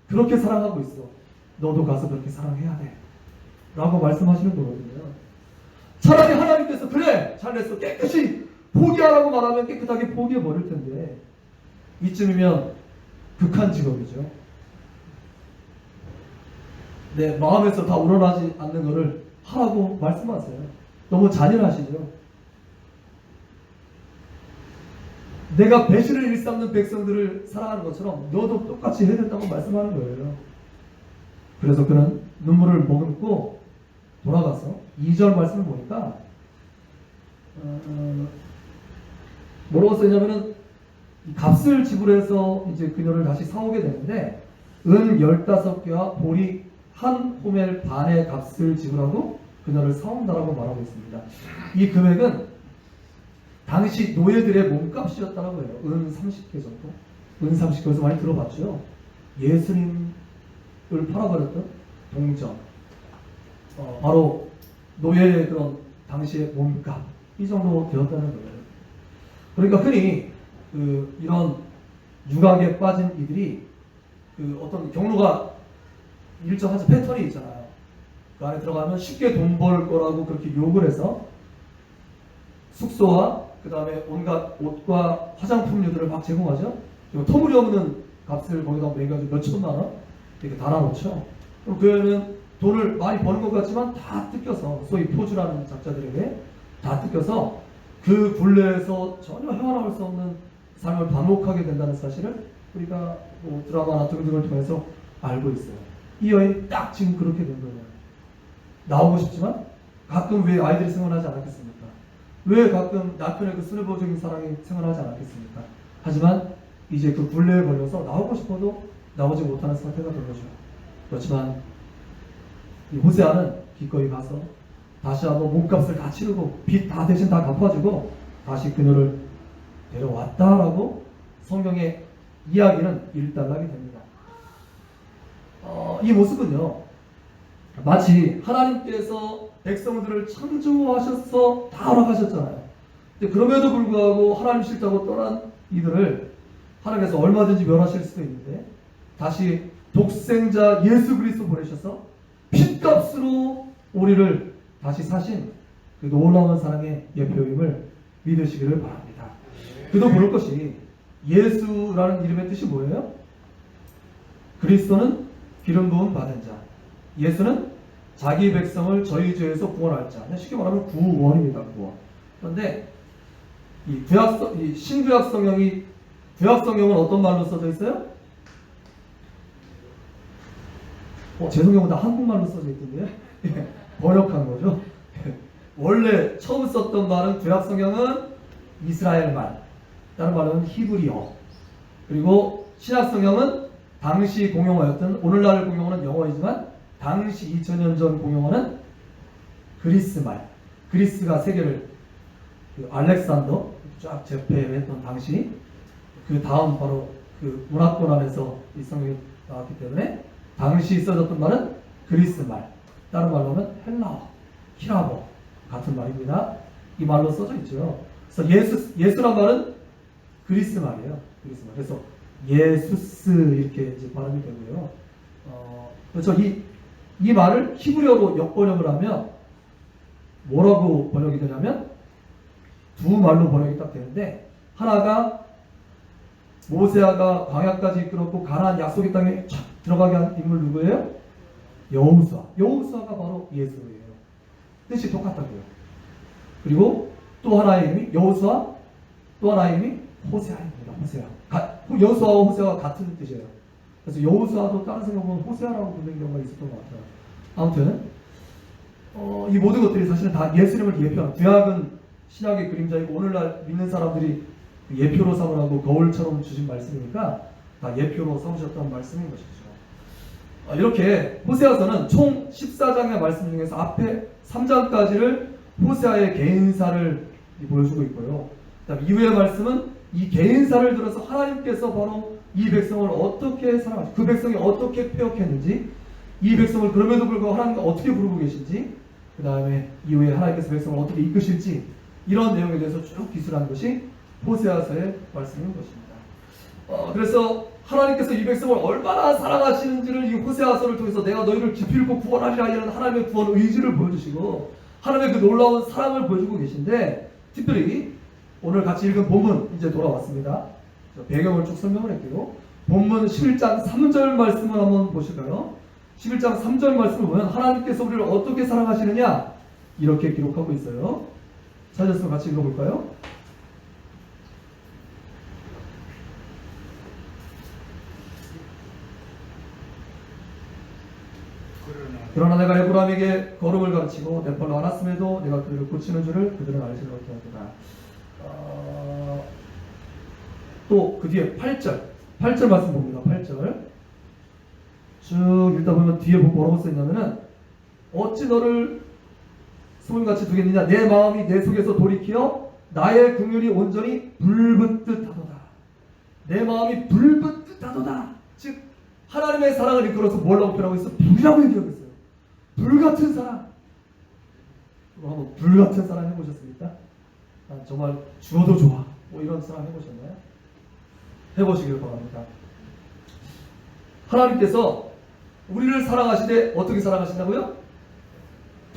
그렇게 사랑하고 있어. 너도 가서 그렇게 사랑해야 돼. 라고 말씀하시는 거거든요. 차라리 하나님께서 그래 잘했어 깨끗이 포기하라고 말하면 깨끗하게 포기해 버릴 텐데 이쯤이면 극한 직업이죠. 내 마음에서 다 우러나지 않는 것을 하라고 말씀하세요. 너무 잔인하시죠. 내가 배신을 일삼는 백성들을 사랑하는 것처럼 너도 똑같이 해야 된다고 말씀하는 거예요. 그래서 그는 눈물을 머금고 돌아가서 2절 말씀을 보니까 뭐라고 써있냐면은 값을 지불해서 이제 그녀를 다시 사오게 되는데 은 15개와 보리 한 호멜 반의 값을 지불하고 그녀를 사온다라고 말하고 있습니다. 이 금액은 당시 노예들의 몸값이었다라고 해요. 은 30개 정도. 은 30개에서 많이 들어봤죠. 예수님을 팔아버렸던 동정. 바로 노예의 그런 당시의 몸값. 이 정도 되었다는 거예요. 그러니까 흔히 이런 유각에 빠진 이들이 어떤 경로가 일정한 패턴이 있잖아요. 그 안에 들어가면 쉽게 돈 벌 거라고 그렇게 욕을 해서 숙소와 그 다음에 온갖 옷과 화장품류들을 막 제공하죠. 그리고 터무니없는 값을 거기다 매가지고 몇 천만 원 이렇게 달아놓죠. 그럼 그는 돈을 많이 버는 것 같지만 다 뜯겨서 소위 포주라는 작자들에게 다 뜯겨서 그 굴레에서 전혀 헤어나올 수 없는 삶을 반복하게 된다는 사실을 우리가 뭐 드라마나 등등을 통해서 알고 있어요. 이 여인 딱 지금 그렇게 된 거예요. 나오고 싶지만 가끔 왜 아이들이 생활하지 않았겠습니까? 왜 가끔 남편의 그 순애보적인 사랑이 생활하지 않았겠습니까? 하지만 이제 그 굴레에 걸려서 나오고 싶어도 나오지 못하는 상태가 된 거죠. 그렇지만 이 호세아는 기꺼이 가서 다시 한번 몸값을 다 치르고 빚 다 대신 다 갚아주고 다시 그녀를 데려왔다라고 성경의 이야기는 일단락이 됩니다. 이 모습은요 마치 하나님께서 백성들을 창조하셔서 다 허락하셨잖아요. 근데 그럼에도 불구하고 하나님 싫다고 떠난 이들을 하나님께서 얼마든지 멸하실 수도 있는데 다시 독생자 예수 그리스도 보내셔서 핏값으로 우리를 다시 사신 그 놀라운 사랑의 예표임을 믿으시기를 바랍니다. 그도 모를 것이 예수라는 이름의 뜻이 뭐예요? 그리스도는 기름 부음 받은 자. 예수는 자기 백성을 저희 죄에서 구원할 자. 쉽게 말하면 구원입니다. 구원. 그런데 이 신구약 성경은 어떤 말로 써져 있어요? 제 성경은 다 한국말로 써져 있던데요. 번역한 거죠. 원래 처음 썼던 말은 구약 성경은 이스라엘 말, 다른 말은 히브리어. 그리고 신약 성경은 당시 공용어였던 오늘날 공용어는 영어이지만 당시 2000년 전 공용어는 그리스 말. 그리스가 세계를 알렉산더 쫙 제패했던 당시 그 다음 바로 그 문화권 안에서 이 성경이 나왔기 때문에 당시 써졌던 말은 그리스 말. 다른 말로 하면 헬라어, 히라버 같은 말입니다. 이 말로 써져 있죠. 그래서 예수란 말은 그리스 말이에요. 그리스 말. 그래서 예수스 이렇게 이제 발음이 되고요. 그렇죠. 이 말을 히브리어로 역번역을 하면 뭐라고 번역이 되냐면 두 말로 번역이 딱 되는데 하나가 모세아가 광야까지 이끌었고 가나안 약속의 땅에 촥 들어가게 한 인물 누구예요? 여호수아. 여호수아가 바로 예수예요. 뜻이 똑같다고요. 그리고 또 하나의 이름이 여호수아, 또 하나의 이름이 호세아입니다. 호세아. 여호수아와 호세아가 같은 뜻이에요. 그래서 여호수아도 다른 생각 보면 호세아라고 부르는 경우가 있었던 것 같아요. 아무튼 이 모든 것들이 사실은 다 예수님을 예표하는 구약은 신약의 그림자이고 오늘날 믿는 사람들이 예표로 삼으라고 거울처럼 주신 말씀이니까 다 예표로 삼으셨던 말씀인 것이죠. 이렇게 호세아서는 총 14장의 말씀 중에서 앞에 3장까지를 호세아의 개인사를 보여주고 있고요. 그다음 이후의 말씀은 이 개인사를 들어서 하나님께서 바로 이 백성을 어떻게 사랑하시고 그 백성이 어떻게 폐역했는지, 이 백성을 그럼에도 불구하고 하나님과 어떻게 부르고 계신지, 그 다음에 이후에 하나님께서 백성을 어떻게 이끄실지, 이런 내용에 대해서 쭉 기술하는 것이 호세아서의 말씀인 것입니다. 그래서 하나님께서 이 백성을 얼마나 사랑하시는지를 이 호세아서를 통해서 내가 너희를 기필코 구원하리라 이런 하나님의 구원 의지를 보여주시고 하나님의 그 놀라운 사랑을 보여주고 계신데, 특별히 오늘 같이 읽은 본문 이제 돌아왔습니다. 배경을 쭉 설명을 할게요. 본문 11장 3절 말씀을 한번 보실까요? 11장 3절 말씀을 보면 하나님께서 우리를 어떻게 사랑하시느냐 이렇게 기록하고 있어요. 찾았으면 같이 읽어볼까요? 그러나 내가 에브라임에게 걸음을 가르치고 내 팔로 안았음에도 내가 그들을 고치는 줄을 그들은 알지 못하였구나. 또 그 뒤에 8절 말씀 봅니다. 8절 쭉 읽다 보면 뒤에 뭐라고 써있냐면은 어찌 너를 소금같이 두겠느냐, 내 마음이 내 속에서 돌이키어 나의 긍휼이 온전히 불붙듯 하도다. 내 마음이 불붙듯 하도다. 즉 하나님의 사랑을 이끌어서 뭐라고 표현하고 있어? 불이라고 얘기하고 있어요. 불같은 사랑. 한번 불같은 사랑 해보셨습니까? 정말 죽어도 좋아 뭐 이런 사랑 해보셨나요? 해보시길 바랍니다. 하나님께서 우리를 사랑하시되 어떻게 사랑하신다고요?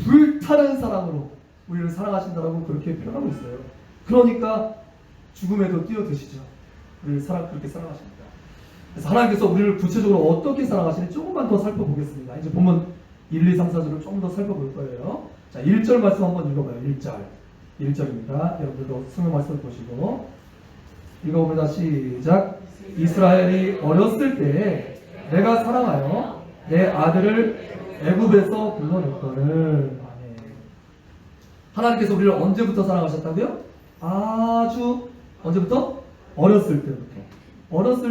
불타는 사랑으로 우리를 사랑하신다라고 그렇게 표현하고 있어요. 그러니까 죽음에도 뛰어드시죠. 우리를 그렇게 사랑하십니다. 그래서 하나님께서 우리를 구체적으로 어떻게 사랑하시는지 조금만 더 살펴보겠습니다. 이제 보면 1, 2, 3, 4절을 조금 더 살펴볼 거예요. 자, 1절 말씀 한번 읽어봐요. 1절입니다. 여러분들도 성경 말씀을 보시고 읽어봅니다. 시작. 이스라엘이 어렸을 때에 내가 사랑하여 내 아들을 애굽에서 불러냈거늘. 하나님께서 우리를 언제부터 사랑하셨다고요? 아주 언제부터? 어렸을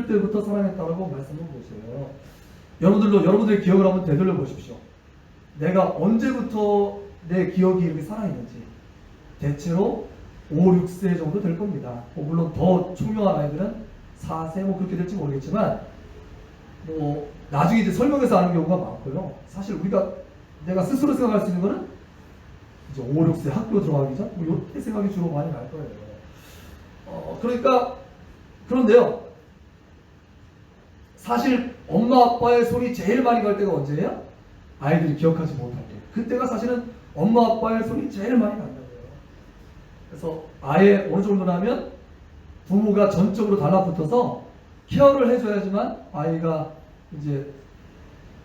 때부터 사랑했다라고 말씀을 보세요. 여러분들의 기억을 한번 되돌려 보십시오. 내가 언제부터 내 기억이 이렇게 살아있는지. 대체로 5, 6세 정도 될 겁니다. 물론 더 총명한 아이들은 4세 뭐 그렇게 될지 모르겠지만 뭐 나중에 이제 설명해서 아는 경우가 많고요. 사실 내가 스스로 생각할 수 있는 거는 이제 5, 6세 학교 들어가기 전 뭐 이때 생각이 주로 많이 날 거예요. 그런데요. 사실 엄마 아빠의 손이 제일 많이 갈 때가 언제예요? 아이들이 기억하지 못할 때. 그때가 사실은 엄마 아빠의 손이 제일 많이 간다고요. 그래서 아예 어느 정도냐면 부모가 전적으로 달라붙어서 케어를 해줘야지만 아이가 이제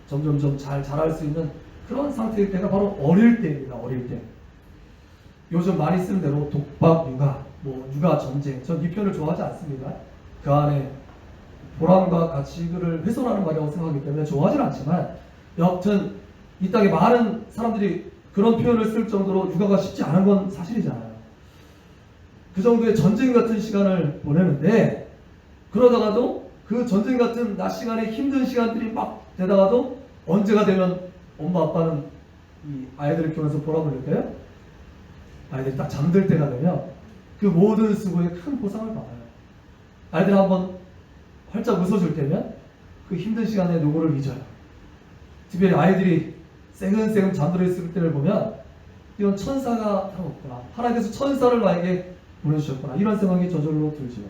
점점점 잘 자랄 수 있는 그런 상태일 때가 바로 어릴 때입니다. 어릴 때. 요즘 많이 쓰는 대로 독박 육아, 뭐 육아 전쟁. 전 이 표현을 좋아하지 않습니다. 그 안에 보람과 가치를 훼손하는 말이라고 생각하기 때문에 좋아하진 않지만 여하튼 이 땅에 많은 사람들이 그런 표현을 쓸 정도로 육아가 쉽지 않은 건 사실이잖아요. 그 정도의 전쟁 같은 시간을 보내는데 그러다가도 그 전쟁 같은 낮 시간에 힘든 시간들이 막 되다가도 언제가 되면 엄마 아빠는 이 아이들을 키우면서 보람을 느껴요? 아이들이 딱 잠들 때가 되면 그 모든 수고에 큰 보상을 받아요. 아이들 한번 활짝 웃어줄 때면 그 힘든 시간의 노고를 잊어요. 특별히 아이들이 새근새근 잠들어 있을 때를 보면 이런 천사가 없구나. 하나님께서 천사를 나에게 보내주셨구나. 이런 생각이 저절로 들죠.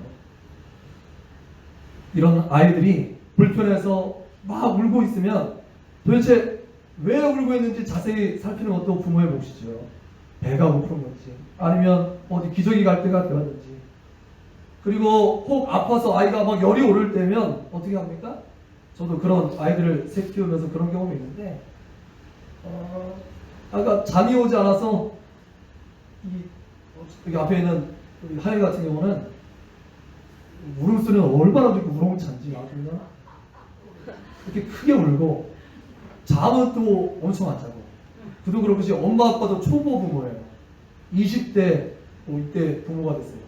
이런 아이들이 불편해서 막 울고 있으면 도대체 왜 울고 있는지 자세히 살피는 것도 부모의 몫이죠. 배가 고픈 건지 아니면 어디 기저귀 갈 때가 되었는지, 그리고 혹 아파서 아이가 막 열이 오를 때면 어떻게 합니까? 저도 그런 아이들을 새 키우면서 그런 경험이 있는데 아까 잠이 오지 않아서 여기 앞에 있는 하이 같은 경우는 울음소리는 얼마나 그렇게 우렁찬지 아주 그냥 이렇게 크게 울고 잠은 또 엄청 안 자고. 그도 그렇듯이 엄마 아빠도 초보 부모예요. 20대 뭐 이때 부모가 됐어요.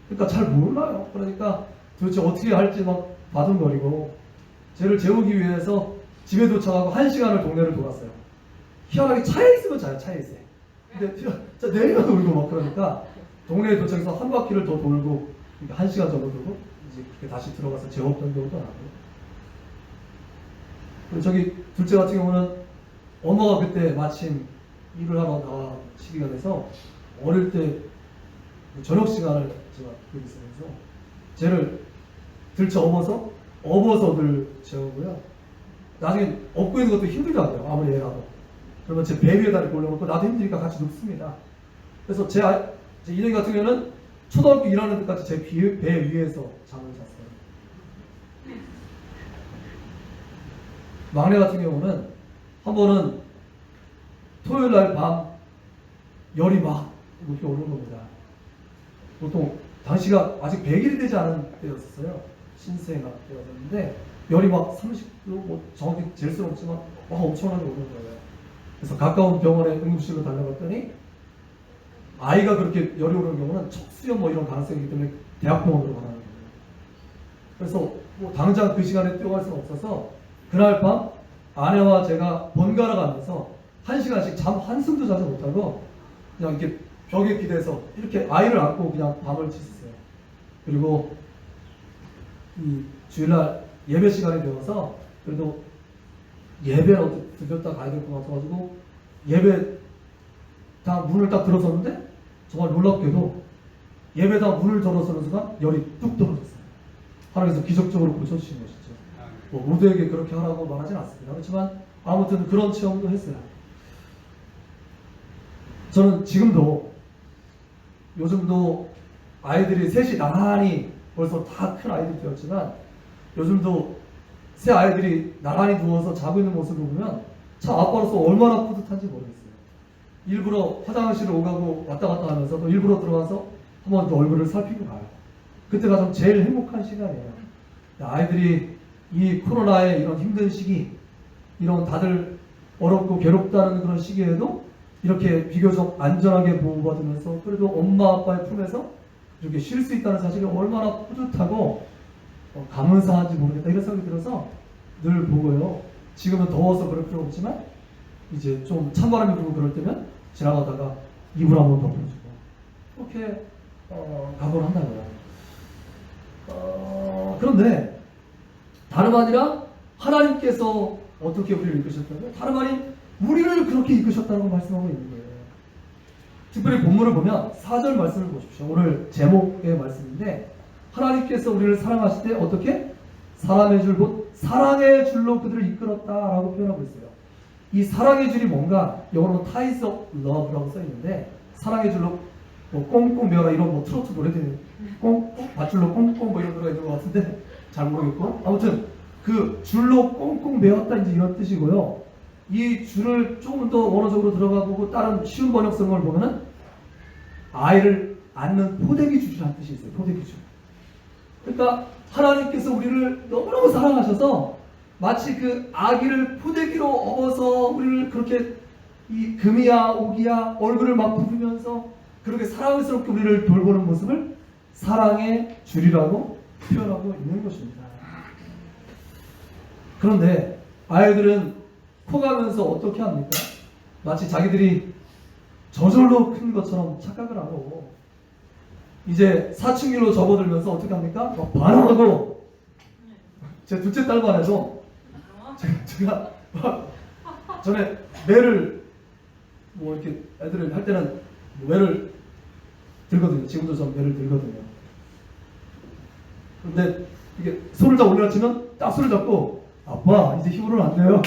그러니까 잘 몰라요. 그러니까 도대체 어떻게 할지 막 바둥거리고, 쟤를 재우기 위해서 집에 도착하고 1시간을 동네를 돌았어요. 희한하게 차에 있으면 자요. 차에 있어요. 근데 내리면 울고 막 그러니까 동네에 도착해서 한 바퀴를 더 돌고 1시간 정도 돌고 이제 그렇게 다시 들어가서 재웠던 경우도 나고. 그리고 저기 둘째 같은 경우는 엄마가 그때 마침 일을 하러 나와 시기가 돼서 어릴 때 저녁 시간을 제가 여기 있으면서 쟤를 들쳐 업어서 늘 재우고요. 나중에 업고 있는 것도 힘들더라고요. 아무리 애라도. 그러면 제 배 위에다 이렇게 올려놓고 나도 힘드니까 같이 눕습니다. 그래서 제 인형이 같은 경우는 초등학교 1학년 때까지 제 배 위에서 잠을 잤어요. 막내 같은 경우는 한 번은 토요일 날 밤 열이 막 이렇게 오는 겁니다. 보통 당시가 아직 100일이 되지 않은 때였어요. 신생아 때였는데 열이 막 30도 뭐 정확히 잴 수는 없지만 막 엄청나게 오는 거예요. 그래서 가까운 병원에 응급실로 달려갔더니 아이가 그렇게 열이 오는 경우는 척수염 뭐 이런 가능성이기 때문에 대학병원으로 가는 거예요. 그래서 뭐 당장 그 시간에 뛰어갈 수는 없어서 그날 밤 아내와 제가 번갈아 가면서 1시간씩 잠 한숨도 자지 못하고 그냥 이렇게 벽에 기대서 이렇게 아이를 안고 그냥 밤을 지냈어요. 그리고 이 주일날 예배 시간이 되어서 그래도 예배를 어떻게 들렸다 가야 될 것 같아가지고 예배당 문을 딱 들어섰는데 정말 놀랍게도 예배당 문을 들어서는 순간 열이 뚝 떨어졌어요. 하나님께서 기적적으로 고쳐주신 것이죠. 뭐 모두에게 그렇게 하라고 말하진 않습니다. 그렇지만 아무튼 그런 체험도 했어요. 저는 요즘도 아이들이 셋이 나란히 벌써 다 큰 아이들이 되었지만 요즘도 새 아이들이 나란히 누워서 자고 있는 모습을 보면 참 아빠로서 얼마나 뿌듯한지 모르겠어요. 일부러 화장실을 오가고 왔다 갔다 하면서 또 일부러 들어가서 한번 더 얼굴을 살피고 가요. 그때가 좀 제일 행복한 시간이에요. 아이들이 이 코로나의 이런 힘든 시기, 이런 다들 어렵고 괴롭다는 그런 시기에도 이렇게 비교적 안전하게 보호받으면서 그래도 엄마 아빠의 품에서 이렇게 쉴 수 있다는 사실이 얼마나 뿌듯하고 감사한지 모르겠다 이런 생각이 들어서 늘 보고요. 지금은 더워서 그럴 필요 없지만 이제 좀 찬바람이 불고 그럴 때면 지나가다가 이불 한번 덮어주고 그렇게 각오를 한다고요. 그런데 다름 아니라 하나님께서 어떻게 우리를 이끄셨다고요? 다름 아닌 우리를 그렇게 이끄셨다고 말씀하고 있는 거예요. 특별히 본문을 보면 4절 말씀을 보십시오. 오늘 제목의 말씀인데 하나님께서 우리를 사랑하실 때 어떻게? 사랑의 줄 곧 사랑의 줄로 그들을 이끌었다라고 표현하고 있어요. 이 사랑의 줄이 뭔가 영어로 ties of love라고 써 있는데 사랑의 줄로 뭐 꽁꽁 매어라 이런 뭐 트로트 노래들 꽁꽁 밧줄로 꽁꽁 뭐 이런 노래가 있는 것 같은데 잘 모르겠고 아무튼 그 줄로 꽁꽁 매었다 이제 이런 뜻이고요. 이 줄을 조금 더 원어적으로 들어가 보고 다른 쉬운 번역성을 보면은 아이를 안는 포대기 줄이라는 뜻이 있어요. 포대기 줄. 그러니까 하나님께서 우리를 너무너무 사랑하셔서 마치 그 아기를 포대기로 업어서 우리를 그렇게 이 금이야 오기야 얼굴을 막 부으면서 그렇게 사랑스럽게 우리를 돌보는 모습을 사랑의 줄이라고 표현하고 있는 것입니다. 그런데 아이들은 커가면서 어떻게 합니까? 마치 자기들이 저절로 큰 것처럼 착각을 하고 이제 사춘기로 접어들면서 어떻게 합니까? 막 반항하고 제 둘째 딸만 해도 제가 막 전에 매를 뭐 이렇게 애들을 할 때는 매를 들거든요. 지금도 전 매를 들거든요. 근데 이게 손을 다 올려치면 딱 손을 잡고 아빠 이제 힘으로는 안 돼요.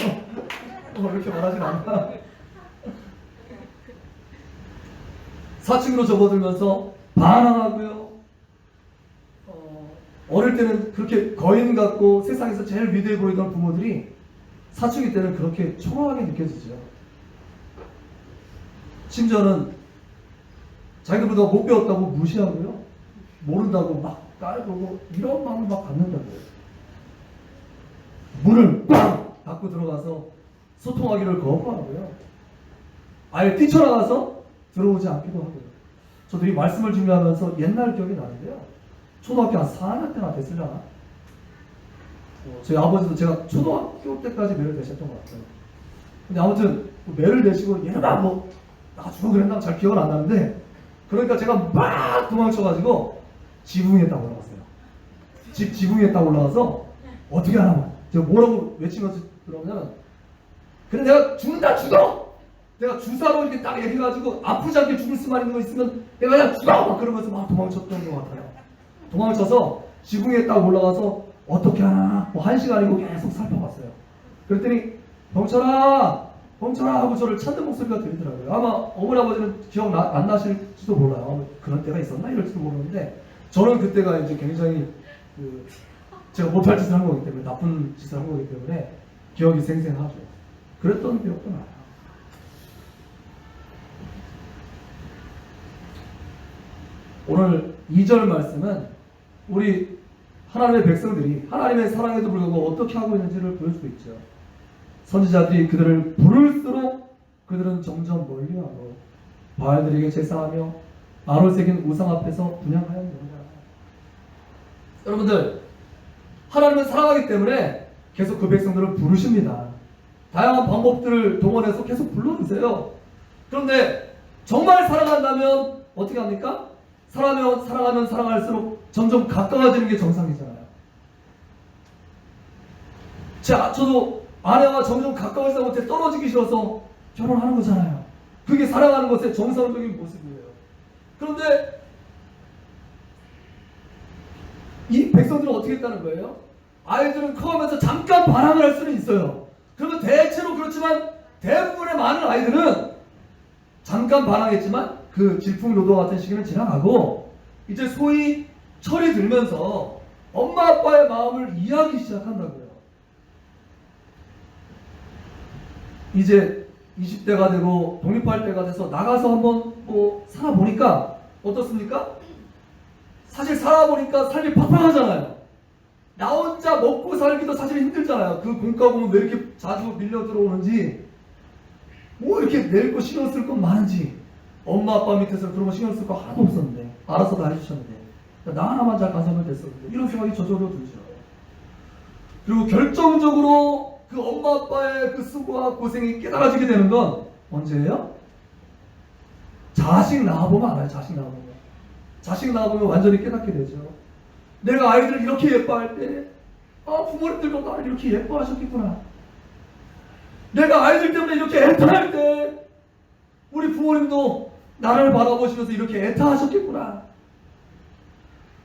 이렇게 말하진 않나. 사춘기로 접어들면서 반항하고요. 어릴 때는 그렇게 거인 같고 세상에서 제일 위대해 보이던 부모들이 사춘기 때는 그렇게 초라하게 느껴지죠. 심지어는 자기들보다 못 배웠다고 무시하고요. 모른다고 막 깔보고 이런 마음을 막 갖는다고요. 문을 꽝 닫고 들어가서 소통하기를 거부하고요. 아예 뛰쳐나가서 들어오지 않기도 하고요. 저도 이 말씀을 준비하면서 옛날 기억이 나는데요. 초등학교 한 4학년 때나 됐으려나? 저희 아버지도 제가 초등학교 때까지 매를 대셨던 것 같아요. 근데 아무튼 매를 대시고 얘는 뭐 나주고 그랬나 잘 기억은 안 나는데 그러니까 제가 막 도망쳐가지고 지붕에다 올라갔어요. 집 지붕 위에 딱 올라가서 어떻게 하나 제가 뭐라고 외치면서 들어오면 그래 내가 죽는다 죽어! 내가 주사로 이렇게 딱 해가지고 아프지 않게 죽을 수만 있는 거 있으면 내가 그냥 죽어! 막 그러면서 막 도망쳤던 것 같아요. 도망쳐서 지붕 위에 딱 올라가서 어떻게 하나 뭐 1시간이고 계속 살펴봤어요. 그랬더니 병철아 하고 저를 찾는 목소리가 들리더라고요. 아마 어머니 아버지는 기억 안 나실지도 몰라요. 그런 때가 있었나 이럴지도 모르는데 저는 그때가 이제 굉장히 제가 못할 짓을 한 거기 때문에 나쁜 짓을 한 거기 때문에 기억이 생생하죠. 그랬던 기억도 나요. 오늘 2절 말씀은 우리 하나님의 백성들이 하나님의 사랑에도 불구하고 어떻게 하고 있는지를 보여주고 있죠. 선지자들이 그들을 부를수록 그들은 점점 멀리하고 바알들에게 제사하며 아로 새긴 우상 앞에서 분향하였느니라. 여러분들, 하나님은 사랑하기 때문에 계속 그 백성들을 부르십니다. 다양한 방법들을 동원해서 계속 불러주세요. 그런데 정말 사랑한다면 어떻게 합니까? 사랑하면 사랑할수록 점점 가까워지는 게 정상이잖아요. 저도 아내와 점점 가까워지다 못해 떨어지기 싫어서 결혼하는 거잖아요. 그게 사랑하는 것의 정상적인 모습이에요. 그런데 이 백성들은 어떻게 했다는 거예요? 아이들은 커가면서 잠깐 반항을 할 수는 있어요. 그러면 대체로 그렇지만 대부분의 많은 아이들은 잠깐 반항했지만 그 질풍노도와 같은 시기는 지나가고 이제 소위 철이 들면서 엄마 아빠의 마음을 이해하기 시작한다고요. 이제 20대가 되고 독립할 때가 돼서 나가서 한번 살아보니까 어떻습니까? 사실 살아보니까 삶이 팍팍하잖아요. 나 혼자 먹고 살기도 사실 힘들잖아요. 그 공과금은 왜 이렇게 자주 밀려 들어오는지, 뭐 이렇게 낼 거 신경 쓸 건 많은지, 엄마 아빠 밑에서 그런 거 신경 쓸 거 하나도 없었는데 알아서 다 해주셨는데 나 하나만 잘 간섭을 됐었는데 이런 생각이 저절로 들죠. 그리고 결정적으로 그 엄마 아빠의 그 수고와 고생이 깨달아지게 되는 건 언제예요? 자식 낳아보면 알아요. 자식 낳아보면 완전히 깨닫게 되죠. 내가 아이들을 이렇게 예뻐할 때 부모님들도 나를 이렇게 예뻐하셨겠구나. 내가 아이들 때문에 이렇게 애타할 때 우리 부모님도 나를 바라보시면서 이렇게 애타하셨겠구나.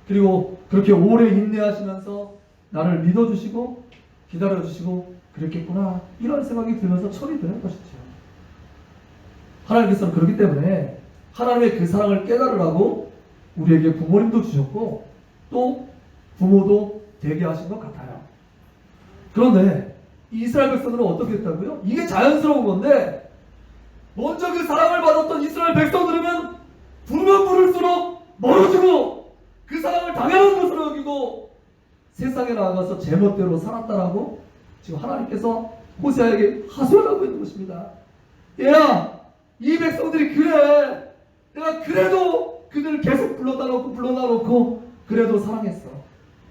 그리고 그렇게 오래 인내하시면서 나를 믿어주시고 기다려주시고 그랬겠구나. 이런 생각이 들면서 철이 드는 것이죠. 하나님께서는 그렇기 때문에 하나님의 그 사랑을 깨달으라고 우리에게 부모님도 주셨고 또 부모도 되게 하신 것 같아요. 그런데 이스라엘 백성들은 어떻게 했다고요? 이게 자연스러운 건데 먼저 그 사랑을 받았던 이스라엘 백성들이면 부르면 부를수록 멀어지고 그 사랑을 당연한 것으로 여기고 세상에 나가서 제멋대로 살았다라고 지금 하나님께서 호세아에게 하소연하고 있는 것입니다. 얘야, 이 백성들이 그래. 내가 그래도 그들을 계속 불러다 놓고 그래도 사랑했어.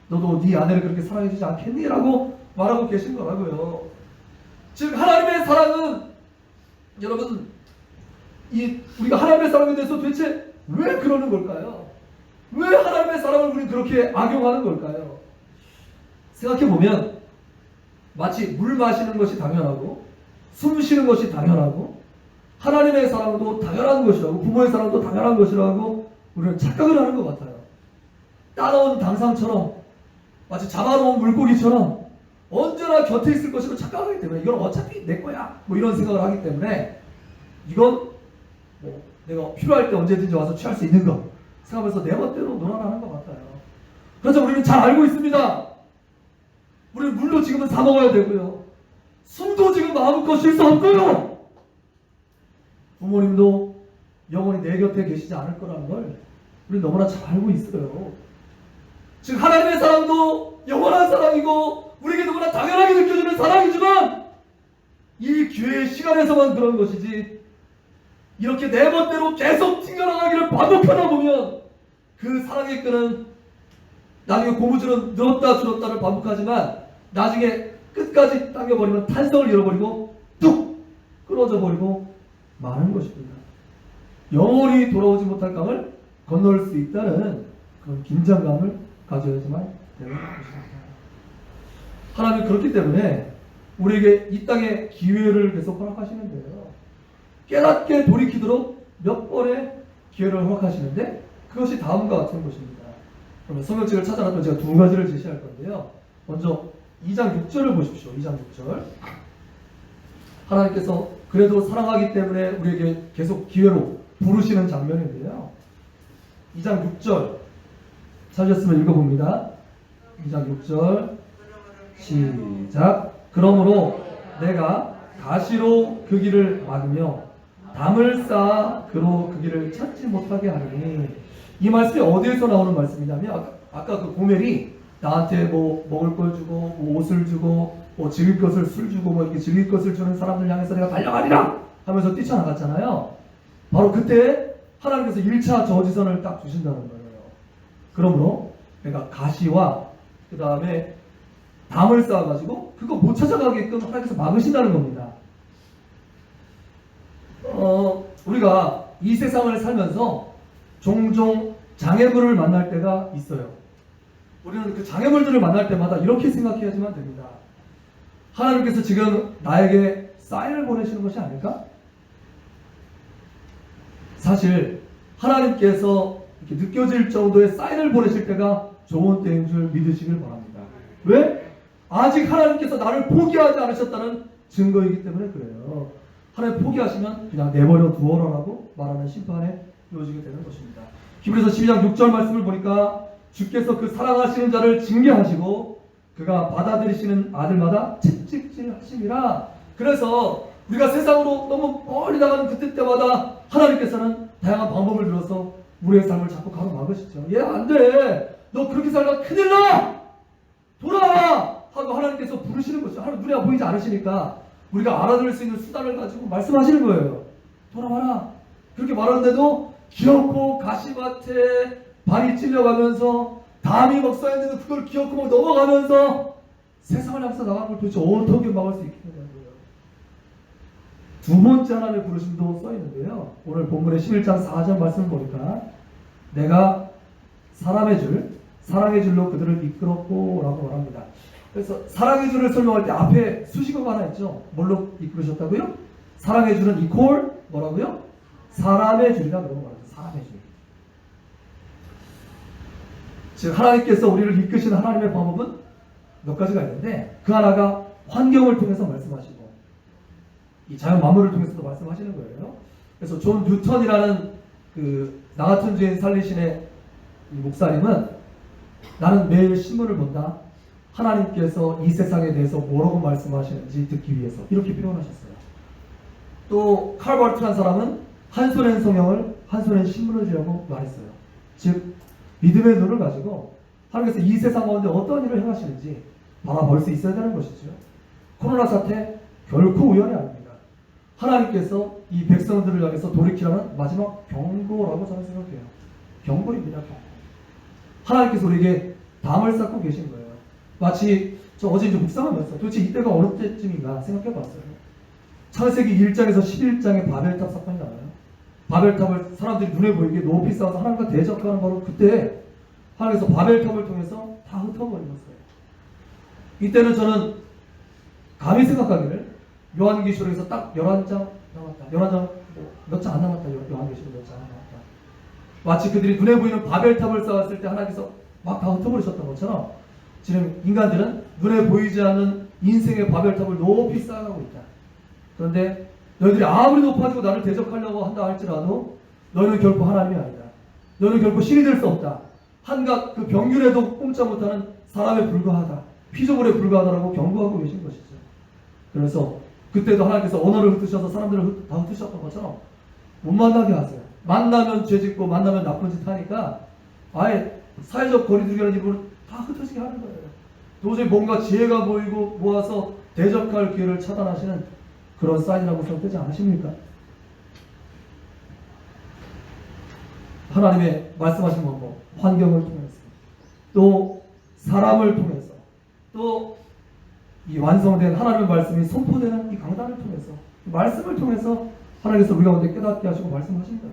너도 네 아내를 그렇게 사랑해주지 않겠니? 라고 말하고 계신 거라고요. 즉 하나님의 사랑은 여러분 우리가 하나님의 사랑에 대해서 도대체 왜 그러는 걸까요? 왜 하나님의 사랑을 우리는 그렇게 악용하는 걸까요? 생각해보면 마치 물 마시는 것이 당연하고 숨 쉬는 것이 당연하고 하나님의 사랑도 당연한 것이라고 부모의 사랑도 당연한 것이라고 우리는 착각을 하는 것 같아요. 따라온 당상처럼 마치 잡아놓은 물고기처럼 언제나 곁에 있을 것으로 착각하기 때문에 이건 어차피 내 거야 뭐 이런 생각을 하기 때문에 이건 내가 필요할 때 언제든지 와서 취할 수 있는 거 생각하면서 내 멋대로 놀아나는 것 같아요. 그래서 우리는 잘 알고 있습니다. 우리는 물도 지금은 사 먹어야 되고요. 숨도 지금 마음껏 쉴 수 없고요. 부모님도 영원히 내 곁에 계시지 않을 거라는 걸 우리는 너무나 잘 알고 있어요. 즉 하나님의 사랑도 영원한 사랑이고 우리에게 너무나 당연하게 느껴지는 사랑이지만 이 기회의 시간에서만 그런 것이지 이렇게 내 멋대로 계속 튕겨나가기를 반복하다 보면 그 사랑의 끈은 나중에 고무줄은 늘었다 줄었다를 반복하지만 나중에 끝까지 당겨버리면 탄성을 잃어버리고 뚝 끊어져 버리고 마는 것입니다. 영원히 돌아오지 못할 강을 건널 수 있다는 그런 긴장감을 가져야지만 되는 것입니다. 하나님 그렇기 때문에 우리에게 이 땅에 기회를 계속 허락하시는데요. 깨닫게 돌이키도록 몇 번의 기회를 허락하시는데 그것이 다음과 같은 것입니다. 그러면 성경책을 찾아놨던 제가 두 가지를 제시할 건데요. 먼저 2장 6절을 보십시오. 2장 6절. 하나님께서 그래도 사랑하기 때문에 우리에게 계속 기회로 부르시는 장면인데요. 2장 6절 찾으셨으면 읽어봅니다. 2장 6절 시작. 그러므로 내가 가시로 그 길을 막으며 담을 쌓아 그로 그 길을 찾지 못하게 하리니. 이 말씀이 어디에서 나오는 말씀이냐면 아까 그 고멜이 나한테 뭐 먹을 걸 주고 뭐 옷을 주고 뭐 즐길 것을 술 주고 뭐 이렇게 즐길 것을 주는 사람들 향해서 내가 달려가리라 하면서 뛰쳐나갔잖아요. 바로 그때 하나님께서 1차 저지선을 딱 주신다는 거예요. 그러므로 내가 가시와 그 다음에 담을 쌓아가지고 그거 못 찾아가게끔 하나님께서 막으신다는 겁니다. 우리가 이 세상을 살면서 종종 장애물을 만날 때가 있어요. 우리는 그 장애물들을 만날 때마다 이렇게 생각해야지만 됩니다. 하나님께서 지금 나에게 사인을 보내시는 것이 아닐까? 사실 하나님께서 이렇게 느껴질 정도의 사인을 보내실 때가 좋은 때인 줄 믿으시길 바랍니다. 왜? 아직 하나님께서 나를 포기하지 않으셨다는 증거이기 때문에 그래요. 하나님 포기하시면 그냥 내버려 두어라라고 말하는 심판에 이어지게 되는 것입니다. 히브리서 12장 6절 말씀을 보니까 주께서 그 사랑하시는 자를 징계하시고 그가 받아들이시는 아들마다 채찍질 하심이라. 그래서 우리가 세상으로 너무 멀리 나가는 그때 때마다 하나님께서는 다양한 방법을 들어서 우리의 삶을 자꾸 가로막으시죠. 얘 안 돼. 너 그렇게 살다 큰일 나. 돌아와 하고 하나님께서 부르시는 거죠. 하나님 눈에 보이지 않으시니까 우리가 알아들을 수 있는 수단을 가지고 말씀하시는 거예요. 돌아와라. 그렇게 말하는데도 기어코 가시밭에 발이 찔려가면서 담이 막 쌓였는데도 그걸 기어코 막 넘어가면서 세상을 향해서 나가는 걸 도대체 어떻게 막을 수 있겠냐고요. 두 번째 하나님의 부르심도 써있는데요. 오늘 본문의 11장 4절 말씀을 보니까 내가 사랑의 줄로 그들을 이끌었고 라고 말합니다. 그래서 사랑의 줄을 설명할 때 앞에 수식어가 하나 있죠. 뭘로 이끌으셨다고요? 사랑의 줄은 이퀄 뭐라고요? 사람의 줄이라 그런 말이죠. 사람의 줄. 즉 하나님께서 우리를 이끄시는 하나님의 방법은 몇 가지가 있는데 그 하나가 환경을 통해서 말씀하시고 이 자연 만물을 통해서도 말씀하시는 거예요. 그래서 존 뉴턴이라는 그 나 같은 죄인 살리신의 목사님은 나는 매일 신문을 본다. 하나님께서 이 세상에 대해서 뭐라고 말씀하시는지 듣기 위해서 이렇게 표현하셨어요. 또 칼 바르트라는 사람은 한 손엔 성경을 한 손엔 신문을 쥐라고 말했어요. 즉 믿음의 눈을 가지고 하나님께서 이 세상 가운데 어떤 일을 행하시는지 바라볼 수 있어야 되는 것이죠. 코로나 사태 결코 우연이 아닙니다. 하나님께서 이 백성들을 향해서 돌이키라는 마지막 경고라고 저는 생각해요. 경고입니다. 경고. 하나님께서 우리에게 담을 쌓고 계신 거예요. 마치 저 어제 이제 묵상하면서 도대체 이때가 어느 때쯤인가 생각해봤어요. 창세기 1장에서 11장에 바벨탑 사건이 나와요. 바벨탑을 사람들이 눈에 보이게 높이 쌓아서 하나님과 대적하는 바로 그때 하나님께서 바벨탑을 통해서 다 흩어버리셨어요. 이때는 저는 감히 생각하기를 요한계시록에서 딱 11장 남았다. 11장 몇 장 안 남았다. 요한계시록 몇 장 안 남았다. 마치 그들이 눈에 보이는 바벨탑을 쌓았을 때 하나님께서 막 다 흩어버리셨던 것처럼 지금 인간들은 눈에 보이지 않는 인생의 바벨탑을 높이 쌓아가고 있다. 그런데 너희들이 아무리 높아지고 나를 대적하려고 한다 할지라도 너희는 결코 하나님이 아니다. 너희는 결코 신이 될 수 없다. 한갓 그 병균에도 꼼짝 못하는 사람에 불과하다. 피조물에 불과하다라고 경고하고 계신 것이죠. 그래서 그때도 하나님께서 언어를 흩으셔서 사람들을 다 흩으셨던 것처럼 못 만나게 하세요. 만나면 죄짓고 만나면 나쁜 짓 하니까 아예 사회적 거리두기라는 이름으로 다 흩어지게 하는 거예요. 도저히 뭔가 지혜가 보이고 모아서 대적할 기회를 차단하시는 그런 사인이라고 생각되지 않으십니까? 하나님의 말씀하신 방법, 환경을 통해서 또 사람을 통해서 또 이 완성된 하나님의 말씀이 선포되는 이 강단을 통해서 말씀을 통해서 하나님께서 우리 가운데 깨닫게 하시고 말씀하십니다.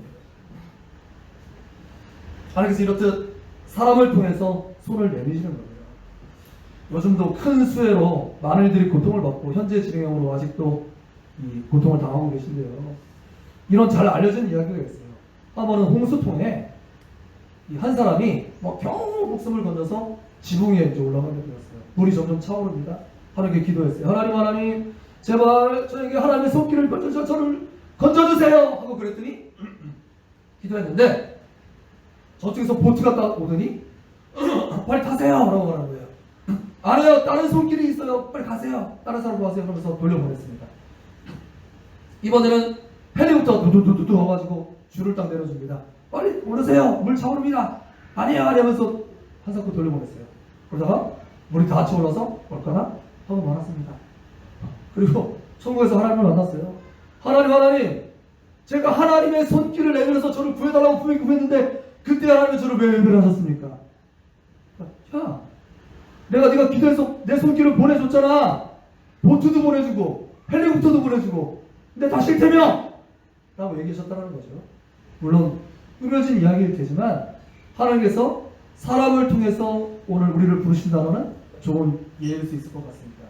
하나님께서 이렇듯 사람을 통해서 손을 내미시는 거예요. 요즘도 큰 수해로 많은 이들이 고통을 받고 현재 진행형으로 아직도 이 고통을 당하고 계신데요. 이런 잘 알려진 이야기가 있어요. 한 번은 홍수통에 이 한 사람이 겨우 목숨을 건져서 지붕 위에 이제 올라가게 되었어요. 물이 점점 차오릅니다. 하나님께 기도했어요. 하나님, 제발 저에게 하나님의 손길을 건져서 저를 건져주세요 하고 그랬더니 기도했는데 저쪽에서 보트가 딱 오더니 빨리 타세요 라고 하는 거예요. 아니요, 다른 손길이 있어요. 빨리 가세요. 다른 사람으로 가세요. 그러면서 돌려보냈습니다. 이번에는 헬리콥터가 두두두두 와가지고 줄을 딱 내려줍니다. 빨리 오르세요. 물 차오릅니다. 아니에요 하면서 한사코 돌려보냈어요. 그러다가 물이 다 차올라서 얼까나 하고 말았습니다. 그리고 천국에서 하나님을 만났어요. 하나님, 제가 하나님의 손길을 내밀어서 저를 구해달라고 분명히 구했는데 그때 하나님은 저를 왜 외면하셨습니까? 야, 네가 기도해서 내 손길을 보내줬잖아. 보트도 보내주고 헬리콥터도 보내주고 근데 다 싫다며 라고 얘기하셨다는 거죠. 물론 꾸며진 이야기일 테지만 하나님께서 사람을 통해서 오늘 우리를 부르신다는 것은 좋은 예일 수 있을 것 같습니다.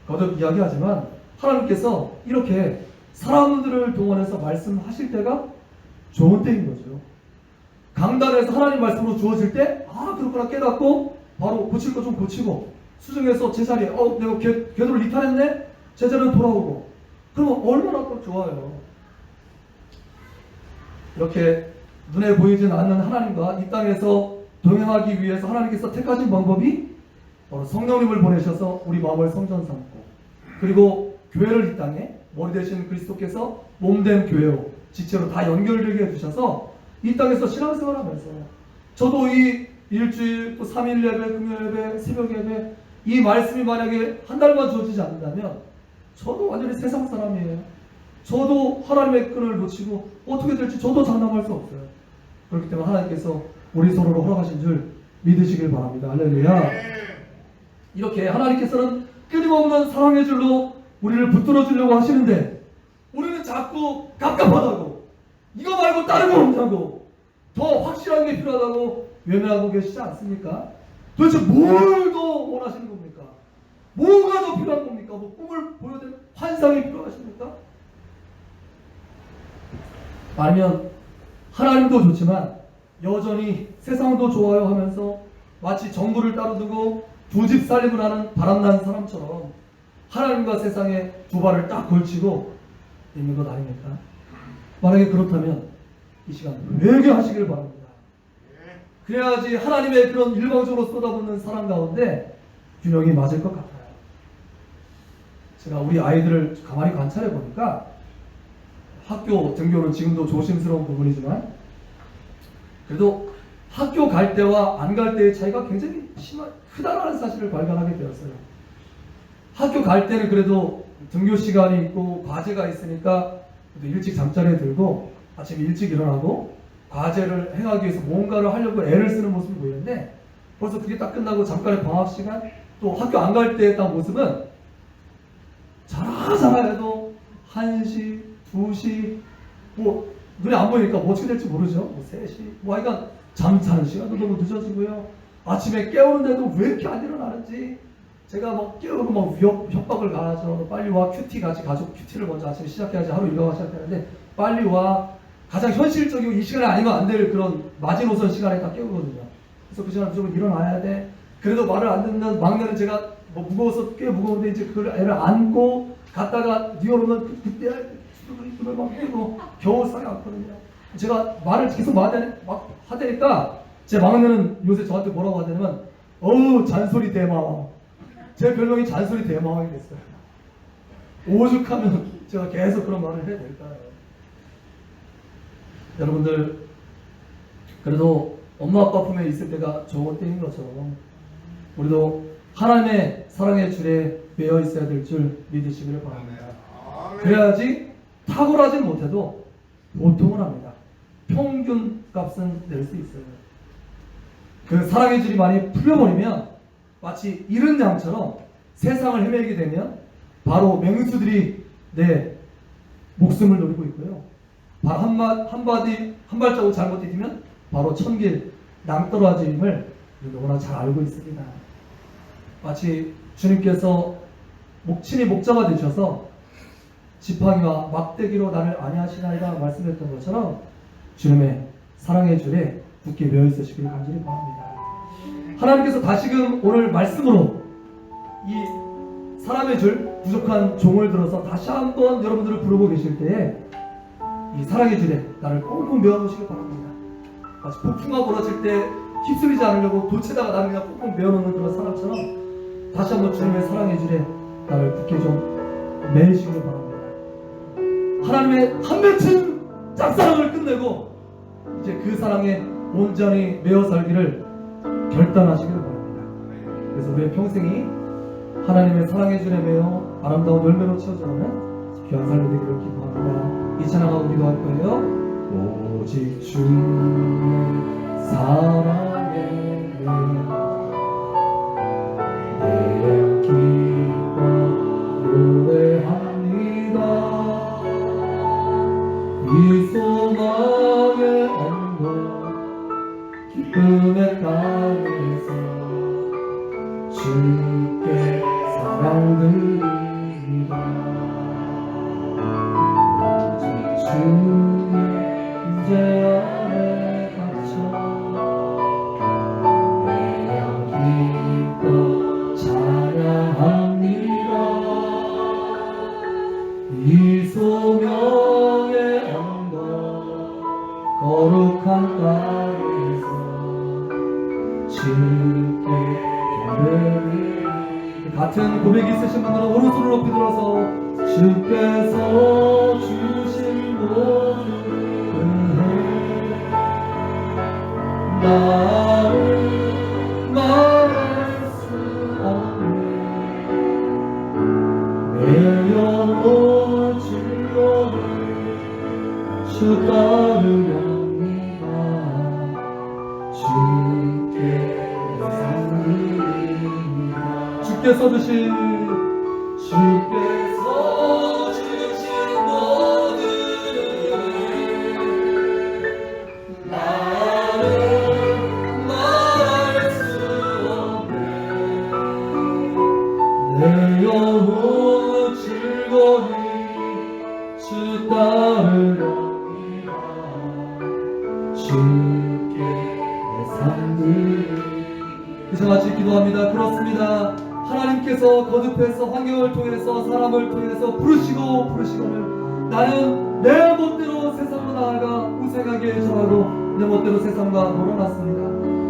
거듭 이야기하지만 하나님께서 이렇게 사람들을 동원해서 말씀하실 때가 좋은 때인 거죠. 강단에서 하나님 말씀으로 주어질 때 그렇구나 깨닫고 바로 고칠 거 좀 고치고 수정해서 제자리에 내가 궤도를 이탈했네? 제자리로 돌아오고 그러면 얼마나 또 좋아요. 이렇게 눈에 보이진 않는 하나님과 이 땅에서 동행하기 위해서 하나님께서 택하신 방법이 바로 성령님을 보내셔서 우리 마음을 성전 삼고 그리고 교회를 이 땅에 머리 되신 그리스도께서 몸된 교회로 지체로 다 연결되게 해주셔서 이 땅에서 신앙생활하면서 저도 이 일주일 또 3일 예배, 금요일 예배, 새벽 예배 이 말씀이 만약에 한 달만 주어지지 않는다면 저도 완전히 세상 사람이에요. 저도 하나님의 끈을 놓치고 어떻게 될지 저도 장담할 수 없어요. 그렇기 때문에 하나님께서 우리 서로를 허락하신 줄 믿으시길 바랍니다. 할렐루야. 이렇게 하나님께서는 끊임없는 사랑의 줄로 우리를 붙들어 주려고 하시는데 우리는 자꾸 갑갑하다고 이거 말고 다른 거 없냐고 더 확실한 게 필요하다고 외면하고 계시지 않습니까? 도대체 뭘 더 원하시는 겁니까? 뭐가 더 필요한 겁니까? 꿈을 보여야 환상이 필요하십니까? 아니면 하나님도 좋지만 여전히 세상도 좋아요 하면서 마치 정부를 따로두고 두 집 살림을 하는 바람난 사람처럼 하나님과 세상에 두 발을 딱 걸치고 있는 것 아닙니까? 만약에 그렇다면 이 시간 회개하시길 바랍니다. 그래야지 하나님의 그런 일방적으로 쏟아붓는 사랑 가운데 균형이 맞을 것 같아요. 제가 우리 아이들을 가만히 관찰해 보니까 학교 등교는 지금도 조심스러운 부분이지만 그래도 학교 갈 때와 안 갈 때의 차이가 굉장히 크다라는 사실을 발견하게 되었어요. 학교 갈 때는 그래도 등교 시간이 있고 과제가 있으니까 일찍 잠자리에 들고 아침 일찍 일어나고 과제를 행하기 위해서 뭔가를 하려고 애를 쓰는 모습이 보이는데 벌써 그게 딱 끝나고 잠깐의 방학 시간 또 학교 안 갈 때의 딱 모습은 자라자라 해도 1시, 2시 눈에 안 보이니까 어떻게 될지 모르죠. 3시 하여간 잠자는 시간도 너무 늦어지고요. 아침에 깨우는데도 왜 이렇게 안 일어나는지 제가 깨우고 협박을 가하죠. 빨리 와, 큐티 가지. 가족 큐티를 먼저 아침에 시작해야지. 하루 일과가 시작되는데 빨리 와. 가장 현실적이고 이 시간에 아니면 안 될 그런 마지노선 시간에 다 깨우거든요. 그래서 그 시간에 무조건 일어나야 돼. 그래도 말을 안 듣는 막내는 제가 무거워서 꽤 무거운데 이제 그걸 애를 안고 갔다가 뛰어오면 그때 눈을 막 뜨고 겨우 살이 않거든요. 제가 말을 계속 막 하다니까 제 막내는 요새 저한테 뭐라고 하냐면 잔소리 대마왕. 제 별명이 잔소리 대마왕이 됐어요. 오죽하면 제가 계속 그런 말을 해야 될까요? 여러분들 그래도 엄마 아빠 품에 있을 때가 좋은 때인 것처럼 우리도 하나님의 사랑의 줄에 매여 있어야 될 줄 믿으시기를 바랍니다. 그래야지 탁월하지 못해도 보통은 합니다. 평균 값은 낼 수 있어요. 그 사랑의 줄이 많이 풀려버리면 마치 이른 양처럼 세상을 헤매게 되면 바로 맹수들이 내 목숨을 노리고 있고요. 한 발자국 잘못 디디면 바로 천길 낭떠러짐을 너무나 잘 알고 있습니다. 마치 주님께서 친히 목자가 되셔서 지팡이와 막대기로 나를 안위하시나이다 말씀했던 것처럼 주님의 사랑의 줄에 굳게 매여 있으시길 간절히 바랍니다. 하나님께서 다시금 오늘 말씀으로 이 사람의 줄 부족한 종을 들어서 다시 한번 여러분들을 부르고 계실 때에 이 사랑의 줄에 나를 꽁꽁 메어 놓으시길 바랍니다. 마치 폭풍과 벌어질 때 휩쓸리지 않으려고 돛에다가 나를 그냥 꽁꽁 메어 놓는 그런 사람처럼 다시 한번 주님의 사랑의 줄에 나를 굳게 좀 매시길 바랍니다. 하나님의 한 맺힌 짝사랑을 끝내고 이제 그 사랑에 온전히 매어 살기를 결단하시길 바랍니다. 그래서 우리의 평생이 하나님의 사랑의 줄에 매어 아름다운 열매로 채워져가는 귀한 삶이 되기를 기도합니다. 이 찬양하고 기도할 거예요. 오직 주의 사랑에 매어 내 기뻐 노래합니다. 이 소망의 언덕 기쁨의 땅에서 주께 사랑드립니다. 오직 주의 인재 아래 갇혀 내 기뻐 찬양합니다. 이 소명의 언덕 거룩한 땅에서 주께 경배를 같은 고백이 있으신 분들은 오른손을 높이 들어서 주께서 주신 모든 은혜 나를 말할 수 없네. 내 영혼 즐거이 주 따르렵니다. 주께 감사드립니다. 주께서 주신 모든 은혜 나는 말할 수 없네. 내 영혼 즐거이 주 따르렵니다. 주께 내 삶을 그저 같이 기도합니다. 그렇습니다. 하나님께서 거듭해서 환경을 통해서 사람을 통해서 부르시고는 나는 내 멋대로 세상으로 나아가 우생하게 전하고 내 멋대로 세상과 놀아났습니다.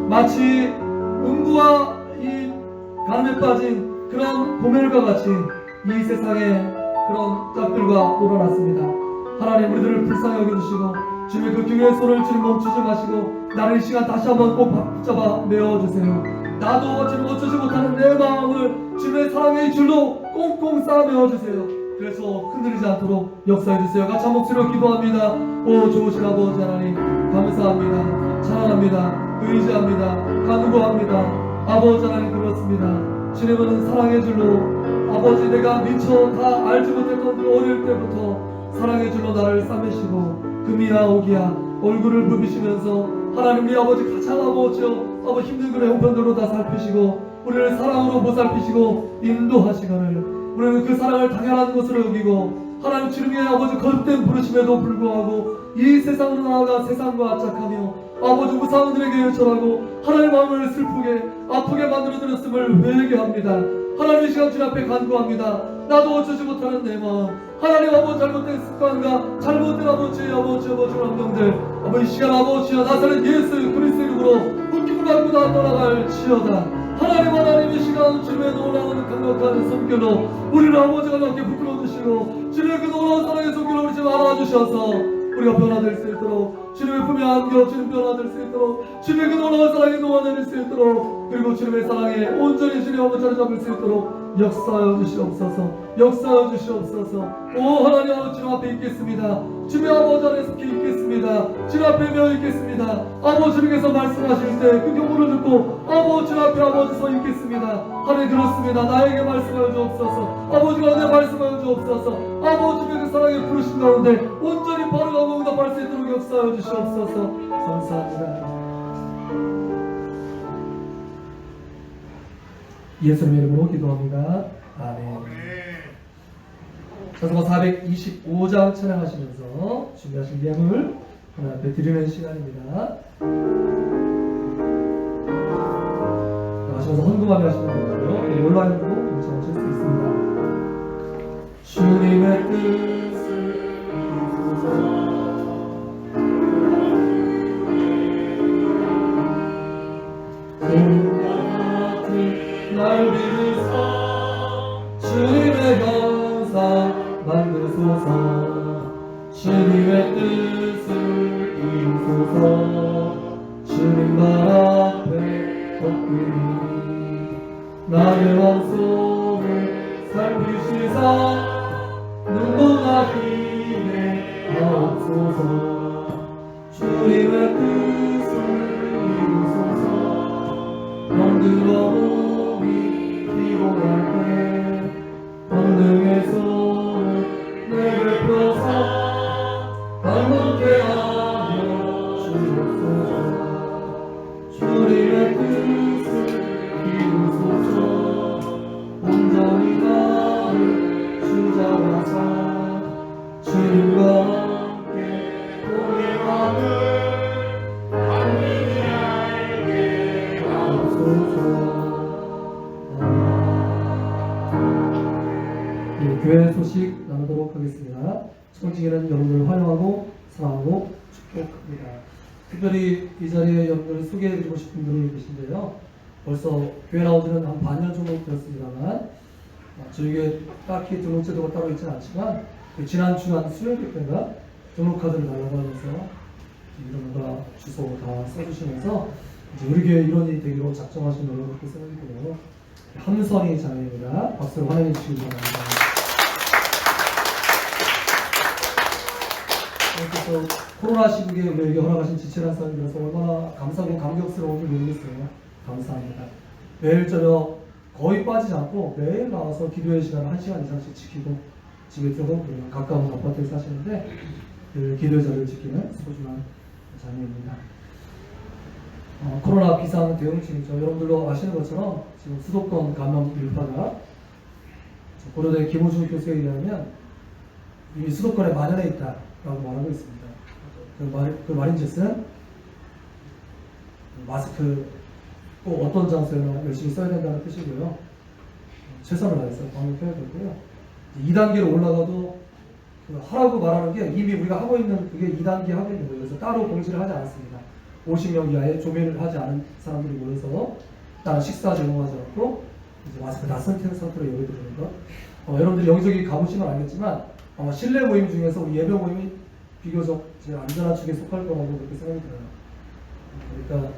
마치 음부와 이 가늠에 빠진 그런 고멜과 같이 이 세상의 그런 짝들과 놀아났습니다. 하나님 우리들을 불쌍히 여겨주시고 주님의 그 기회의 손을 주님 멈추지 마시고 나를 이 시간 다시 한번 꼭 붙잡아 메어주세요. 나도 주님 어쩌지 못하는 내 마음을 주님의 사랑의 줄로 꽁꽁 쌓아 메어주세요. 그래서 흔들리지 않도록 역사해주세요. 같이 한 목소리로 기도합니다. 오 좋으신 아버지 하나님 감사합니다. 찬양합니다. 의지합니다. 간구합니다. 아버지 하나님 그렇습니다. 주님은 사랑의 줄로 아버지 내가 미처 다 알지 못했던 그 어릴 때부터 사랑의 줄로 나를 싸매시고 금이나 옥이야 얼굴을 부비시면서 하나님 우리 아버지 가장 아버지여 아버지 힘든 그의 형편들로 다 살피시고 우리를 사랑으로 보살피시고 인도하시거늘 우리는 그 사랑을 당연한 것으로 여기고 하나님 주님의 아버지 거듭된 부르심에도 불구하고 이 세상으로 나아가 세상과 악착하며 아버지 무사원들에게 요청하고 하나님의 마음을 슬프게 아프게 만들어드렸음을 회개합니다. 하나님의 시간 주 앞에 간구합니다. 나도 어쩌지 못하는 내 마음 하나님 아버지 잘못된 습관과 잘못된 아버지의 운명들 아버지 시간 아버지여 나사렛 예수 그리스도 이름으로 웃김을 받고 다 떠나갈지어다. 하나님 이 시간 주님의 놀라운 강력한 손길로 우리를 아버지가 넓게 붙들어주시고 주님의 그 놀라운 사랑의 손길로 우리 집 알아주셔서 우리가 변화될 수 있도록 주님의 품에 안겨 주님 변화될 수 있도록 주님의 그 놀라운 사랑에 놓아낼 수 있도록 그리고 주님의 사랑에 온전히 주님 아버지를 잡을 수 있도록 역사하여 주시옵소서. 오 하나님 아버지 주님 앞에 있겠습니다. 주님 아버지 안에 속해 있겠습니다. 주님 앞에 메어 있겠습니다. 아버지 주님께서 말씀하실 때 그 경고를 듣고 아버지 주님 앞에 아버지 서 있겠습니다. 하나님 그렇습니다. 나에게 말씀하여 주옵소서. 아버지가 내 말씀하여 주옵소서. 아버지 주님의 그 사랑에 부르신 가운데 온전히 바로가고 응답할 수 있도록 역사하여 주시옵소서. 감사합니다. 예수님의 이름으로 기도합니다. 아멘. 찬송가 425장 찬양하시면서 준비하신 예물 하나 앞에 드리는 시간입니다. 하시면서 헌금하며 하시면 되고요. 온라인으로 동참하실 수 있습니다. 주님의 뜻을 이루소서. 날 비르사 주님의 형상 만드소서. 주님의 뜻을 이루소서. 주님 발 앞에 엎드리니 나의 마음속을 살피시사 눈보다 힘에 하옵소서. 주님의 뜻을 이루소서. 병들어 몸이 피곤할 때 권능의 손을 내게 펴서 방문케 하여 주옵소서. 주님의 뜻을 이루소서. 온전히 나를 주장하사 주님과 함께 동행함을 교회 소식 나누도록 하겠습니다. 청지기는 여러분을 환영하고 사랑하고 축복합니다. 특별히 이 자리에 여러분을 소개해드리고 싶은 분이 계신데요. 벌써 교회 나온 지는 한 반년 정도 되었습니다만 저에게 딱히 등록 제도가 따로 있지는 않지만 지난 주간 수요일 때인가 등록카드를 달라고 하면서 이름과 주소 다 써주시면서 이제 우리 교회 일원이 되기로 작정하신 걸로 그렇게 생각이 들어요. 함선이 자매입니다. 박수로 환영해 주시기 바랍니다. 그래서 코로나 시국에 우리에게 허락하신 지체란 사람이라서 얼마나 감사하고 감격스러운지 모르겠어요. 감사합니다. 매일 저녁 거의 빠지지 않고 매일 나와서 기도의 시간을 1시간 이상씩 지키고 집에 들어가고 가까운 아파트에 사시는데 그 기도의 자리를 지키는 소중한 자매입니다. 코로나 비상 대응팀이죠. 여러분들도 아시는 것처럼 지금 수도권 감염 일파가 고려대 김호중 교수에 의하면 이미 수도권에 만연해 있다라고 말하고 있습니다. 그 말인즉슨 마스크 꼭 어떤 장소에나 열심히 써야 된다는 뜻이고요. 최선을 다해서 방역해야 되고요. 2단계로 올라가도 하라고 말하는 게 이미 우리가 하고 있는 그게 2단계 하고 있는 거예요. 그래서 따로 공지를 하지 않았습니다. 50명 이하의 조면을 하지 않은 사람들이 모여서 일단 식사 제공하지 않고 이제 마스크 다 쓴 상태로 예배 드리는 것. 여러분들이 여기저기 가보시면 알겠지만 아마 실내 모임 중에서 우리 예배 모임이 비교적 제일 안전한 축에 속할 거라고 그렇게 생각이 들어요. 그러니까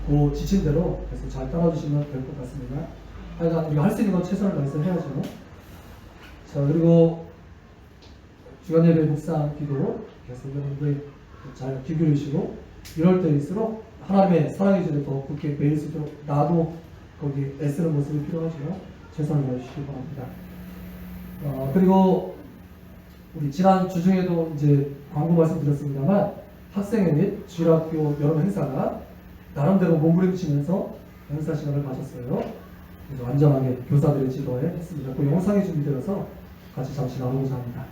그 지친 대로 계속 잘 따라주시면 될 것 같습니다. 하여간 우리가 할 수 있는 건 최선을 다해서 해야죠. 자, 그리고 주간 예배 묵상 기도 계속 여러분들이 잘 귀 기울이시고 이럴 때일수록 하나님의 사랑의 질에 더 굳게 배일 수 있도록 나도 거기 애쓰는 모습이 필요하죠. 최선을 다해주시기 바랍니다. 그리고 우리 지난 주중에도 이제 광고 말씀드렸습니다만 학생회 및 주일학교 여러 행사가 나름대로 몸부림치면서 행사 시간을 가졌어요. 그래서 완전하게 교사들의 지도에 했습니다. 그 영상이 준비되어서 같이 잠시 나누고자 합니다.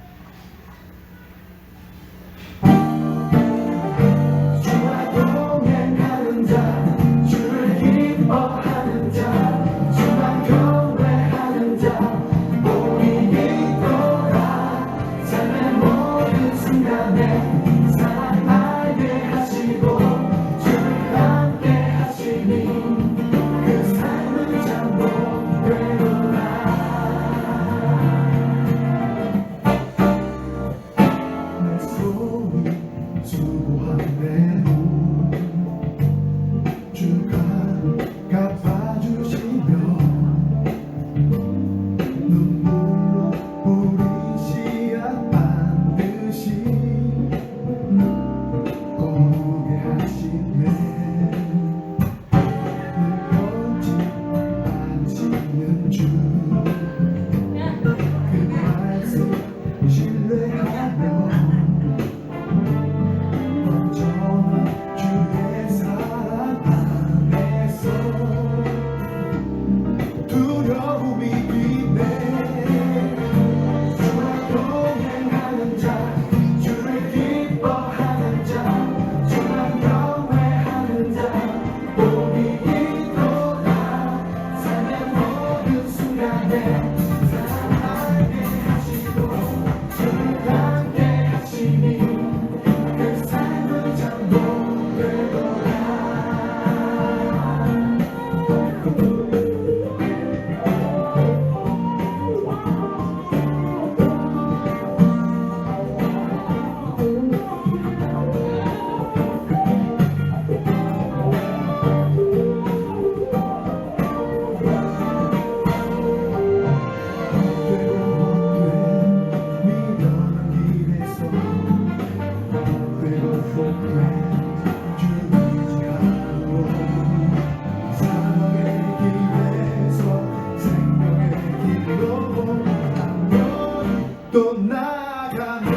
또 나가네.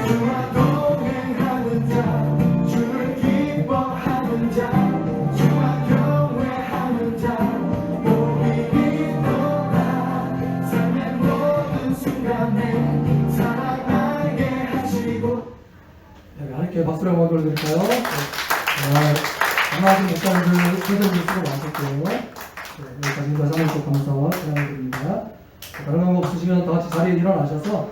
주와 동행하는 자, 주를 기뻐하는 자, 주와 경외하는 자, 복이 있도다. 삶의 모든 순간에 사랑하게 하시고. 네, 함께 박수를 한번 돌려드릴까요? 강하신 목사님들 세대들 수고 많으셨고요. 네, 여기까지 다시 한번 또 감사와 사랑을 드립니다. 다른 거 없으시면 다 같이 자리에 일어나셔서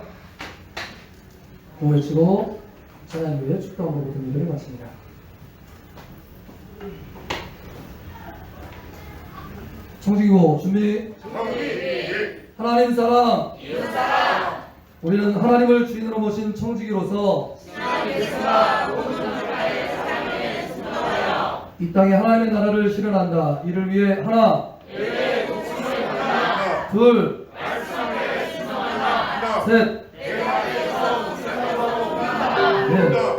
외치고 찬양 후에 축도하고 모든 일들을 마칩니다. 청지기고 준비. 하나님 사랑. 우리는 하나님을 주인으로 모신 청지기로서 이 땅에 하나님의 나라를 실현한다. 이를 위해 하나, 둘, 셋, 넷.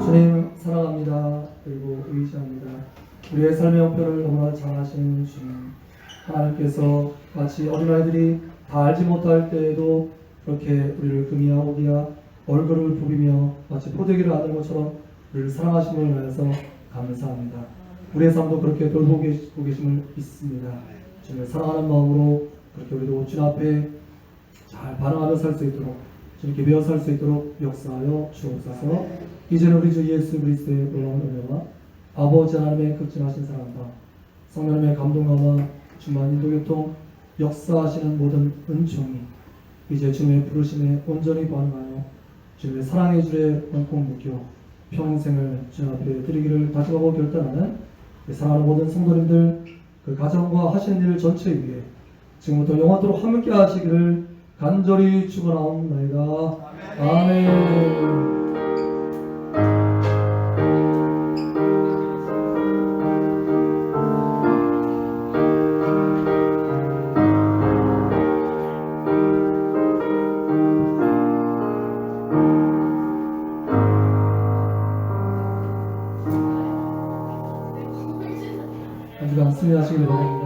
주님 사랑합니다. 그리고 의지합니다. 우리의 삶의 형편을 너무나 잘 아시는 주님, 하나님께서 마치 어린아이들이 다 알지 못할 때에도 그렇게 우리를 금이야 오기야 얼굴을 부비며 마치 포대기를 안는 것처럼 우리를 사랑하심을 인하여서 감사합니다. 우리의 삶도 그렇게 돌보고 계심을 믿습니다. 주님을 사랑하는 마음으로 그렇게 우리도 주님 앞에 잘 반응하며 살 수 있도록, 주님께 배워 살 수 있도록 역사하여 주옵소서. 이제는 우리 주 예수 그리스도의 놀라운 은혜와 아버지 하나님의 극진하신 사랑과 성령님의 감동감과 주만 인도교통 역사하시는 모든 은총이 이제 주님의 부르심에 온전히 반응하여 주님의 사랑의 줄에 얹고 묶여 평생을 주님 앞에 드리기를 다짐하고 결단하는 사랑하는 모든 성도님들, 그 가정과 하시는 일 전체 위에 지금부터 영원토록 함께 하시기를 간절히 축원하옵나이다. 아멘. 한 주간 승리하시길 바랍니다.